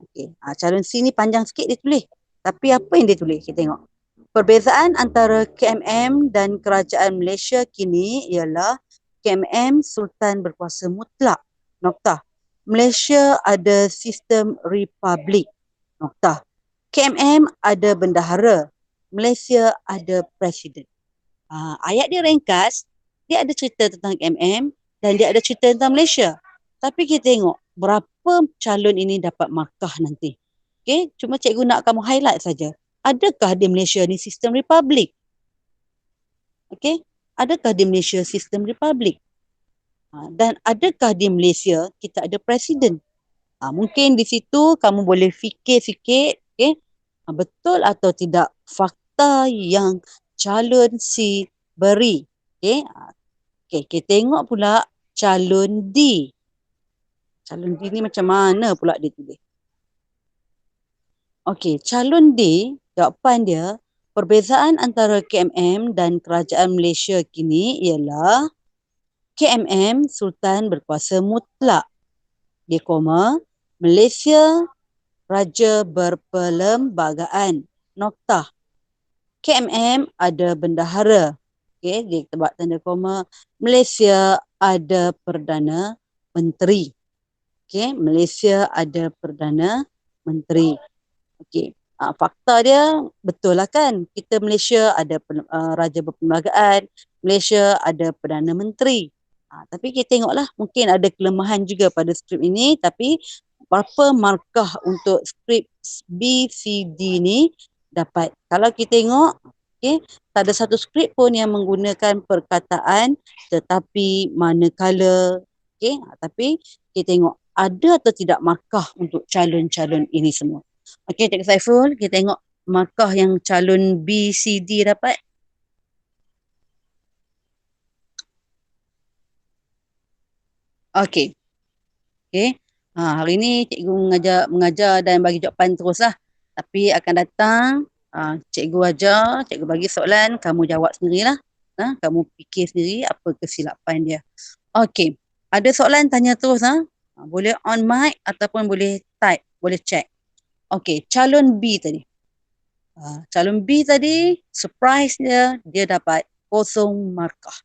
Calon C ni panjang sikit dia tulis. Tapi apa yang dia tulis? Kita tengok. Perbezaan antara KMM dan kerajaan Malaysia kini ialah KMM Sultan berkuasa mutlak. Noktah. Malaysia ada sistem republik. Noktah. KMM ada bendahara. Malaysia ada presiden. Ayat dia ringkas. Dia ada cerita tentang KMM dan dia ada cerita tentang Malaysia. Tapi kita tengok berapa calon ini dapat markah nanti. Cuma cikgu nak kamu highlight saja. Adakah di Malaysia ni sistem republik? Adakah di Malaysia sistem republik? Dan adakah di Malaysia kita ada presiden? Mungkin di situ kamu boleh fikir sikit, betul atau tidak fakta yang calon C beri. Kita tengok pula calon D. Calon D ni macam mana pula dia tulis? Okey, calon D, jawapan dia, perbezaan antara KMM dan Kerajaan Malaysia kini ialah KMM Sultan berkuasa mutlak. Dia koma, Malaysia Raja berperlembagaan. Noktah. KMM ada bendahara. Okey, dia buat tanda koma. Malaysia ada Perdana Menteri. Okey, Malaysia ada Perdana Menteri. Okey, fakta dia betul lah kan. Kita Malaysia ada Raja berperlembagaan. Malaysia ada Perdana Menteri. Tapi kita tengoklah, mungkin ada kelemahan juga pada skrip ini, tapi berapa markah untuk skrip B, C, D ni dapat. Kalau kita tengok, okay, tak ada satu skrip pun yang menggunakan perkataan tetapi manakala. Okay, tapi kita tengok ada atau tidak markah untuk calon-calon ini semua. Okey, Cikgu Saiful, kita tengok markah yang calon B, C, D dapat. Okey. Okey. Hari ni cikgu mengajar dan bagi jawapan teruslah. Tapi akan datang, cikgu ajar, cikgu bagi soalan, kamu jawab sendirilah. Kamu fikir sendiri apa kesilapan dia. Okey. Ada soalan tanya terus. Boleh on mic ataupun boleh type, boleh check. Okey, calon B tadi. Calon B tadi, surprise dia dapat kosong markah.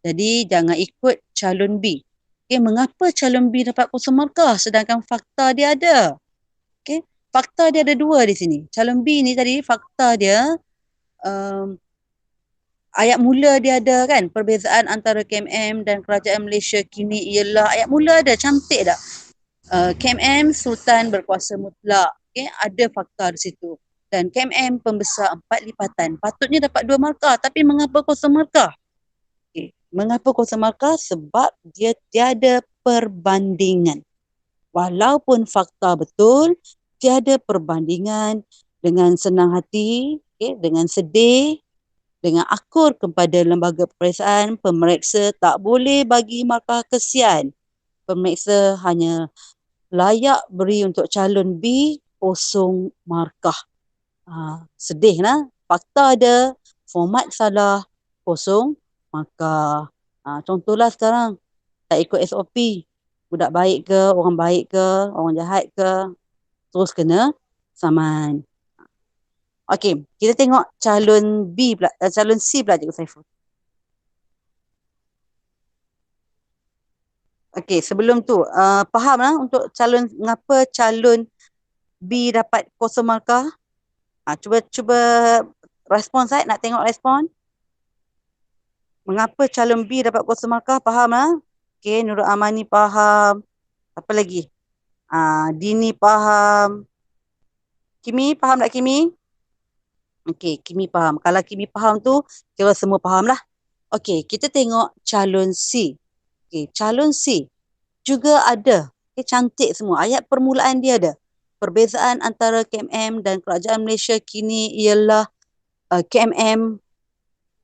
Jadi jangan ikut calon B. Okay, mengapa calon B dapat kosong markah sedangkan fakta dia ada? Okay, fakta dia ada dua di sini. Calon B ni tadi fakta dia ayat mula dia ada kan. Perbezaan antara KMM dan Kerajaan Malaysia kini ialah ayat mula ada, cantik tak? KMM Sultan berkuasa mutlak. Okay, ada fakta di situ. Dan KMM pembesar 4 lipatan. Patutnya dapat 2 markah. Tapi mengapa kosong markah? Okay. Mengapa kosong markah? Sebab dia tiada perbandingan. Walaupun fakta betul, tiada perbandingan. Dengan senang hati, okay, dengan sedih, dengan akur kepada lembaga peperiksaan, pemeriksa tak boleh bagi markah kesian. Pemeriksa hanya layak beri untuk calon B kosong markah. Sedih lah. Fakta ada, format salah, kosong markah. Contohlah sekarang, tak ikut SOP. Budak baik ke, orang baik ke, orang jahat ke, terus kena saman. Okey, kita tengok calon B pula, calon C pula Cikgu Saiful. Okey, sebelum tu, faham lah untuk calon, mengapa calon B dapat kosong markah? Cuba respon saya, nak tengok respon. Mengapa calon B dapat kosong markah? Faham lah? Okey, Nurul Amani faham. Apa lagi? Dini faham. Kimi faham tak Kimi? Okey, Kimi faham. Kalau Kimi faham tu, kira semua faham lah. Okey, kita tengok calon C. Okey, calon C juga ada. Okey, cantik semua. Ayat permulaan dia ada. Perbezaan antara KMM dan Kerajaan Malaysia kini ialah KMM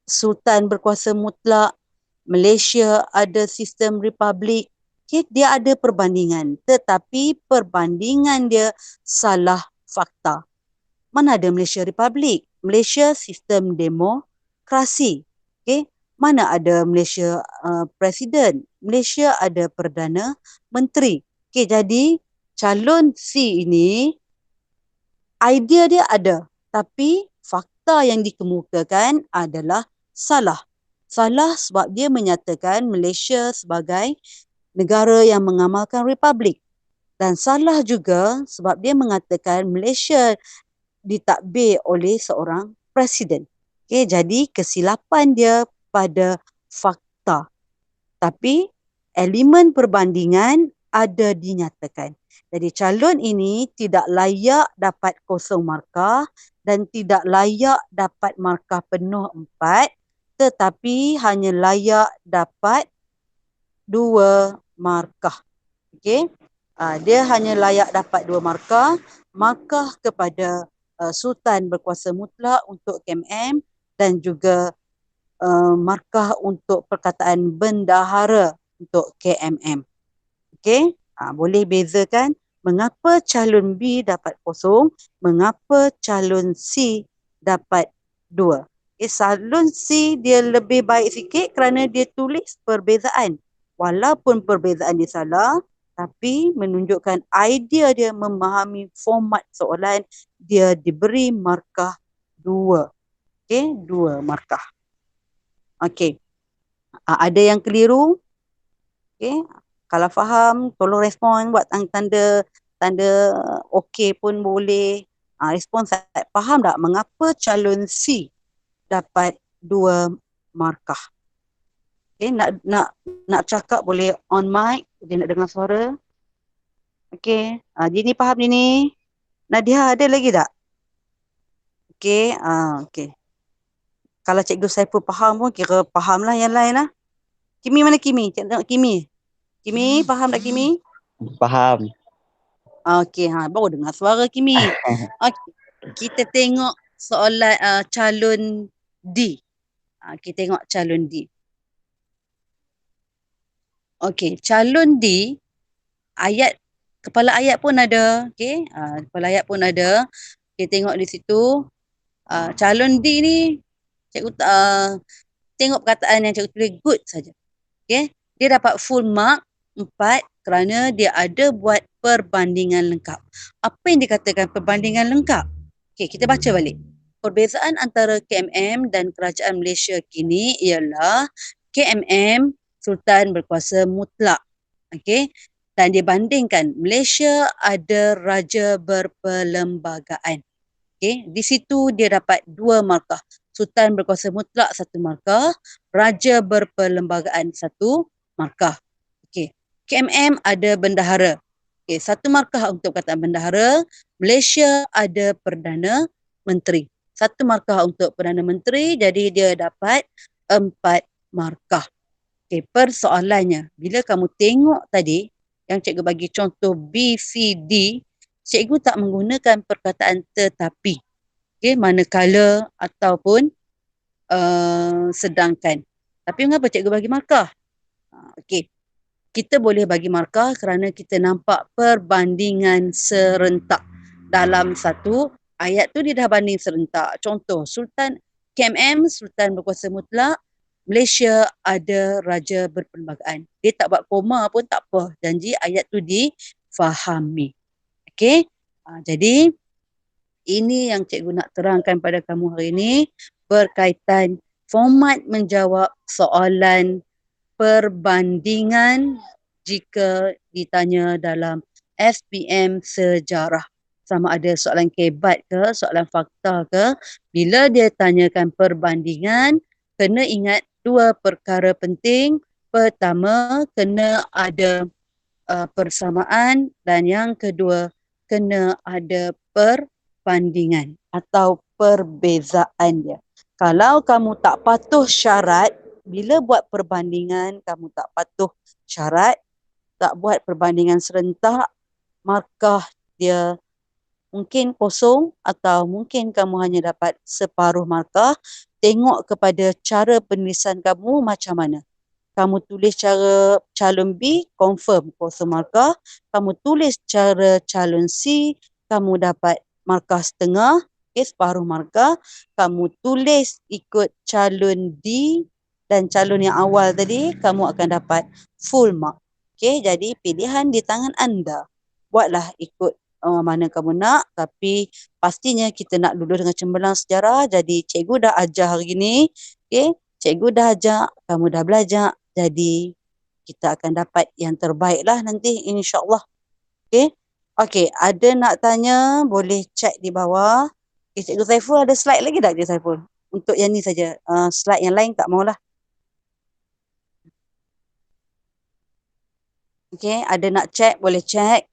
Sultan berkuasa mutlak, Malaysia ada sistem republik. Okay, dia ada perbandingan, tetapi perbandingan dia salah fakta. Mana ada Malaysia republik? Malaysia sistem demokrasi. Okay, mana ada Malaysia presiden? Malaysia ada Perdana Menteri. Okay, jadi calon C ini idea dia ada, tapi fakta yang dikemukakan adalah salah. Salah sebab dia menyatakan Malaysia sebagai negara yang mengamalkan republik. Dan salah juga sebab dia mengatakan Malaysia ditadbir oleh seorang presiden. Okay, jadi kesilapan dia pada fakta. Tapi elemen perbandingan ada dinyatakan. Jadi calon ini tidak layak dapat kosong markah dan tidak layak dapat markah penuh 4, tetapi hanya layak dapat 2 markah. Okey. Dia hanya layak dapat 2 markah. Markah kepada Sultan berkuasa mutlak untuk KMM dan juga markah untuk perkataan bendahara untuk KMM. Okey. Boleh bezakan mengapa calon B dapat 0, mengapa calon C dapat 2. Calon C dia lebih baik sikit kerana dia tulis perbezaan. Walaupun perbezaan dia salah, tapi menunjukkan idea dia memahami format soalan, dia diberi markah 2. 2 markah. Ada yang keliru? Kalau faham, tolong respon, buat tanda okey pun boleh. Respon saya. Faham tak mengapa calon C dapat 2 markah? Nak cakap boleh on mic, dia nak dengar suara. Dini faham Dini? Nadia ada lagi tak? Okey. Kalau Cikgu Saiful faham pun kira faham lah yang lain lah. Kimi mana Kimi? Cikgu tengok Kimi. Kimi, faham tak Kimi? Faham. Okey, baru dengar suara Kimi. Kita tengok soalan calon D. Kita tengok calon D. Okey, calon D, kepala ayat pun ada. Kepala ayat pun ada. Kita tengok di situ. Calon D ni, cikgu tengok perkataan yang cikgu tulis good saja. Dia dapat full mark 4 kerana dia ada buat perbandingan lengkap. Apa yang dikatakan perbandingan lengkap? Kita baca balik. Perbezaan antara KMM dan Kerajaan Malaysia kini ialah KMM Sultan berkuasa mutlak. Dan dibandingkan Malaysia ada raja berperlembagaan. Di situ dia dapat 2 markah. Sultan berkuasa mutlak 1 markah, raja berperlembagaan 1 markah. KMM ada bendahara. 1 markah untuk perkataan bendahara. Malaysia ada Perdana Menteri. 1 markah untuk Perdana Menteri, jadi dia dapat 4 markah. Persoalannya, bila kamu tengok tadi, yang cikgu bagi contoh B, C, D, cikgu tak menggunakan perkataan tetapi. Manakala ataupun sedangkan. Tapi mengapa cikgu bagi markah? Kita boleh bagi markah kerana kita nampak perbandingan serentak. Dalam satu ayat tu dia dah banding serentak. Contoh, KMM, Sultan berkuasa mutlak, Malaysia ada raja berperlembagaan. Dia tak buat koma pun tak apa. Janji ayat tu difahami. Jadi, ini yang cikgu nak terangkan pada kamu hari ini berkaitan format menjawab soalan perbandingan jika ditanya dalam SPM sejarah. Sama ada soalan kebat ke, soalan fakta ke. Bila dia tanyakan perbandingan, kena ingat 2 perkara penting. Pertama, kena ada persamaan, dan yang kedua, kena ada perbandingan atau perbezaan dia. Kalau kamu tak patuh syarat, bila buat perbandingan, kamu tak patuh syarat, tak buat perbandingan serentak, markah dia mungkin kosong atau mungkin kamu hanya dapat separuh markah. Tengok kepada cara penulisan kamu macam mana. Kamu tulis cara calon B, confirm kosong markah. Kamu tulis cara calon C, kamu dapat markah setengah, separuh markah. Kamu tulis ikut calon D dan calon yang awal tadi, kamu akan dapat full mark. Jadi pilihan di tangan anda. Buatlah ikut mana kamu nak, tapi pastinya kita nak lulus dengan cemerlang sejarah. Jadi cikgu dah ajar hari ni. Cikgu dah ajar, kamu dah belajar. Jadi kita akan dapat yang terbaik lah nanti, insyaAllah. Ada nak tanya, boleh chat di bawah. Cikgu Saiful ada slide lagi tak Cikgu Saiful? Untuk yang ni saja. Slide yang lain tak maulah. Ada nak cek, boleh cek.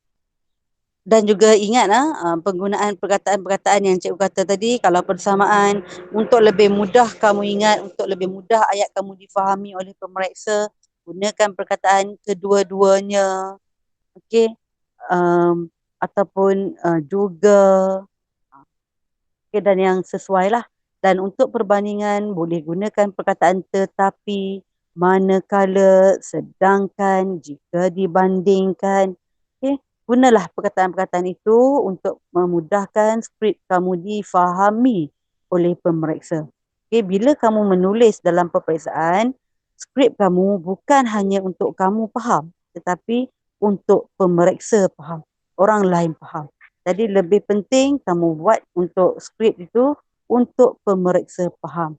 Dan juga ingatlah penggunaan perkataan-perkataan yang cikgu kata tadi, kalau persamaan, untuk lebih mudah kamu ingat, untuk lebih mudah ayat kamu difahami oleh pemeriksa, gunakan perkataan kedua-duanya. Ataupun juga. Dan yang sesuai lah. Dan untuk perbandingan, boleh gunakan perkataan tetapi, manakala, sedangkan, jika dibandingkan. gunalah perkataan-perkataan itu untuk memudahkan skrip kamu difahami oleh pemeriksa. Okay, bila kamu menulis dalam peperiksaan, skrip kamu bukan hanya untuk kamu faham, tetapi untuk pemeriksa faham, orang lain faham. Jadi lebih penting kamu buat untuk skrip itu untuk pemeriksa faham.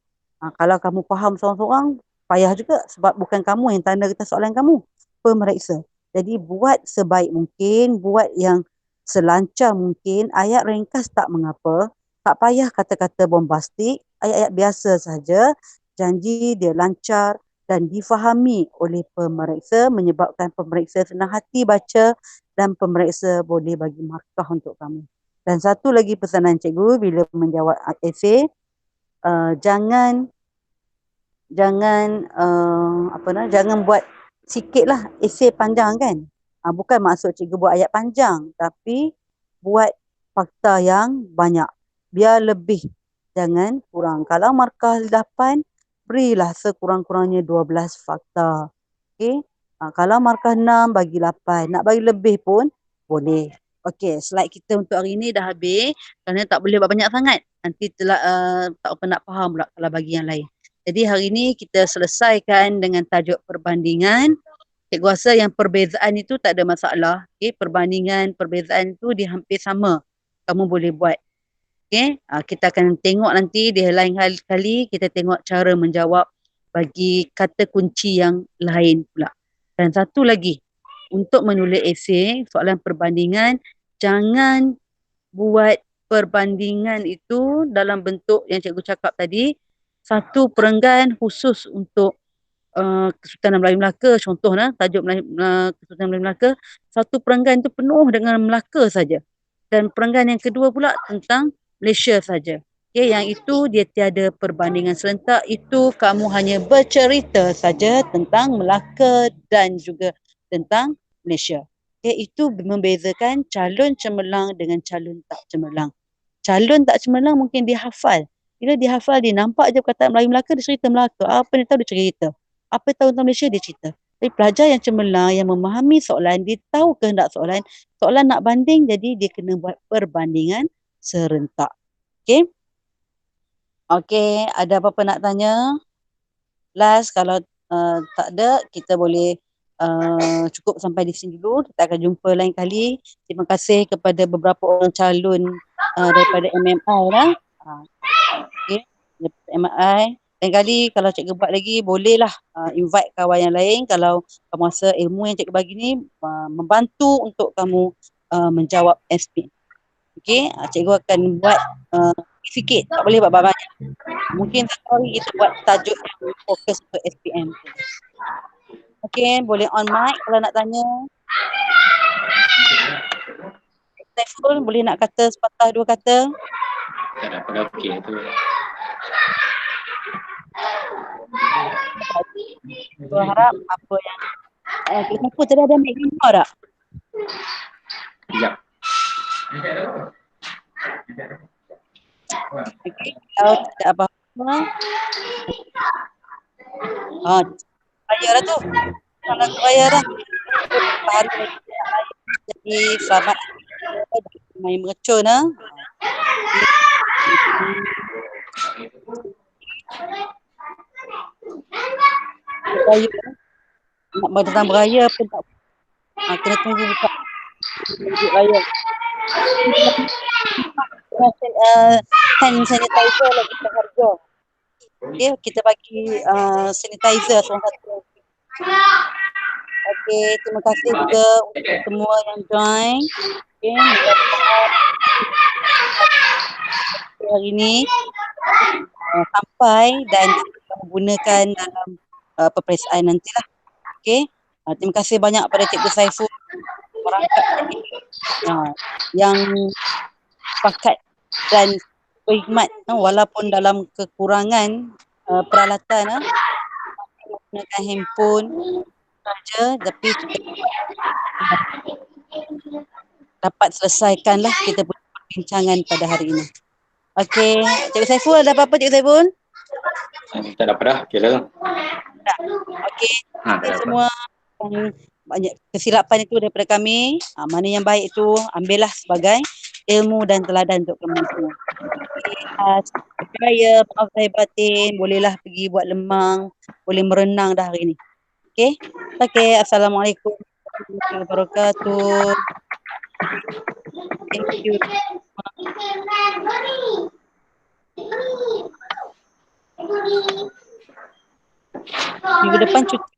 Kalau kamu faham seorang-seorang, payah juga sebab bukan kamu yang tanda kertas soalan kamu, pemeriksa. Jadi buat sebaik mungkin, buat yang selancar mungkin, ayat ringkas tak mengapa, tak payah kata-kata bombastik, ayat-ayat biasa saja, janji dia lancar dan difahami oleh pemeriksa menyebabkan pemeriksa senang hati baca dan pemeriksa boleh bagi markah untuk kamu. Dan satu lagi pesanan cikgu bila menjawab esei, jangan buat sikitlah esei panjang kan. Bukan maksud cikgu buat ayat panjang, tapi buat fakta yang banyak. Biar lebih, jangan kurang. Kalau markah 8, berilah sekurang-kurangnya 12 fakta. Okey. Kalau markah 6, bagi 8. Nak bagi lebih pun boleh. Okey, slide kita untuk hari ni dah habis. Kerana tak boleh buat banyak sangat. Nanti tak apa nak faham pula kalau bagi yang lain. Jadi hari ni kita selesaikan dengan tajuk perbandingan. Cikgu rasa yang perbezaan itu tak ada masalah. Okay? Perbandingan, perbezaan itu dia hampir sama. Kamu boleh buat. Okay? Kita akan tengok nanti di lain kali kita tengok cara menjawab bagi kata kunci yang lain pula. Dan satu lagi, untuk menulis esei, soalan perbandingan, jangan buat perbandingan itu dalam bentuk yang cikgu cakap tadi, satu perenggan khusus untuk Kesultanan Melayu Melaka, contohlah tajuk Kesultanan Melayu Melaka, satu perenggan itu penuh dengan Melaka saja. Dan perenggan yang kedua pula tentang Malaysia saja. Okay, yang itu dia tiada perbandingan serentak, itu kamu hanya bercerita saja tentang Melaka dan juga tentang Malaysia. Okay, itu membezakan calon cemerlang dengan calon tak cemerlang. Calon tak cemerlang mungkin dia hafal. Bila dia hafal, dia nampak je perkataan Melayu Melaka, dia cerita Melaka. Apa dia tahu, dia cerita. Apa tahu tentang Malaysia, dia cerita. Tapi pelajar yang cemerlang, yang memahami soalan, dia tahu kehendak soalan, soalan nak banding, jadi dia kena buat perbandingan serentak. Okay? Okay, ada apa-apa nak tanya? Last, kalau tak ada, kita boleh cukup sampai di sini dulu. Kita akan jumpa lain kali. Terima kasih kepada beberapa orang calon daripada MMI lah. Okay, daripada MMI. Lain kali kalau cikgu buat lagi, bolehlah invite kawan yang lain kalau kamu rasa ilmu yang cikgu bagi ni membantu untuk kamu menjawab SPM. Okay, cikgu akan buat sikit, tak boleh buat banyak. Mungkin satu hari kita buat tajuk yang fokus ke SPM. Okay, boleh on mic kalau nak tanya. Saiful, boleh nak kata sepatah dua kata? Tak ada pada okey tu. Saya harap apa yang kenapa tadi ada mic keluar tak? Sekejap. Okay, kalau tidak apa-apa. Raya dah tu. Selamat raya dah. Hari jadi selamat main mercun lah. Beraya. Nak datang beraya pun tak kena tunggu buka raya. Hand sanitizer lagi berharga. Okay, kita bagi sanitizer seorang satu. Okay, terima kasih juga untuk semua yang join. Okay, hari ini sampai dan kita menggunakan dalam peperiksaan nantilah. Okay, terima kasih banyak pada Cikgu Saiful, perangkat yang pakat dan berkhidmat walaupun dalam kekurangan peralatan menggunakan handphone saja, tapi kita dapat selesaikanlah kita perbincangan pada hari ini. Okey, Cikgu Saiful ada apa-apa Cikgu Saiful? Tak ada apa dah, okey dah. Okey, semua yang banyak kesilapan itu daripada kami. Mana yang baik itu ambillah sebagai ilmu dan teladan untuk kami semua. Saya maaf saya batin, bolehlah pergi buat lemang, boleh merenang dah hari ni. Okey? Okey, Assalamualaikum warahmatullahi wabarakatuh. Thank you. Minggu depan cuti.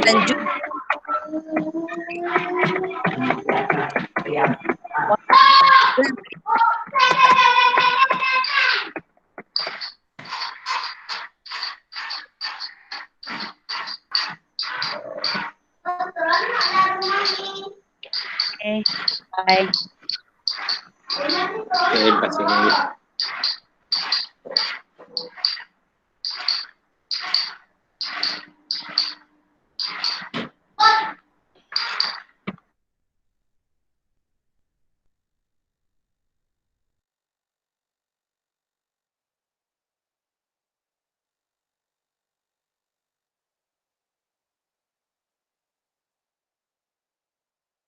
Lanjut. Okay, bye. Terima kasih.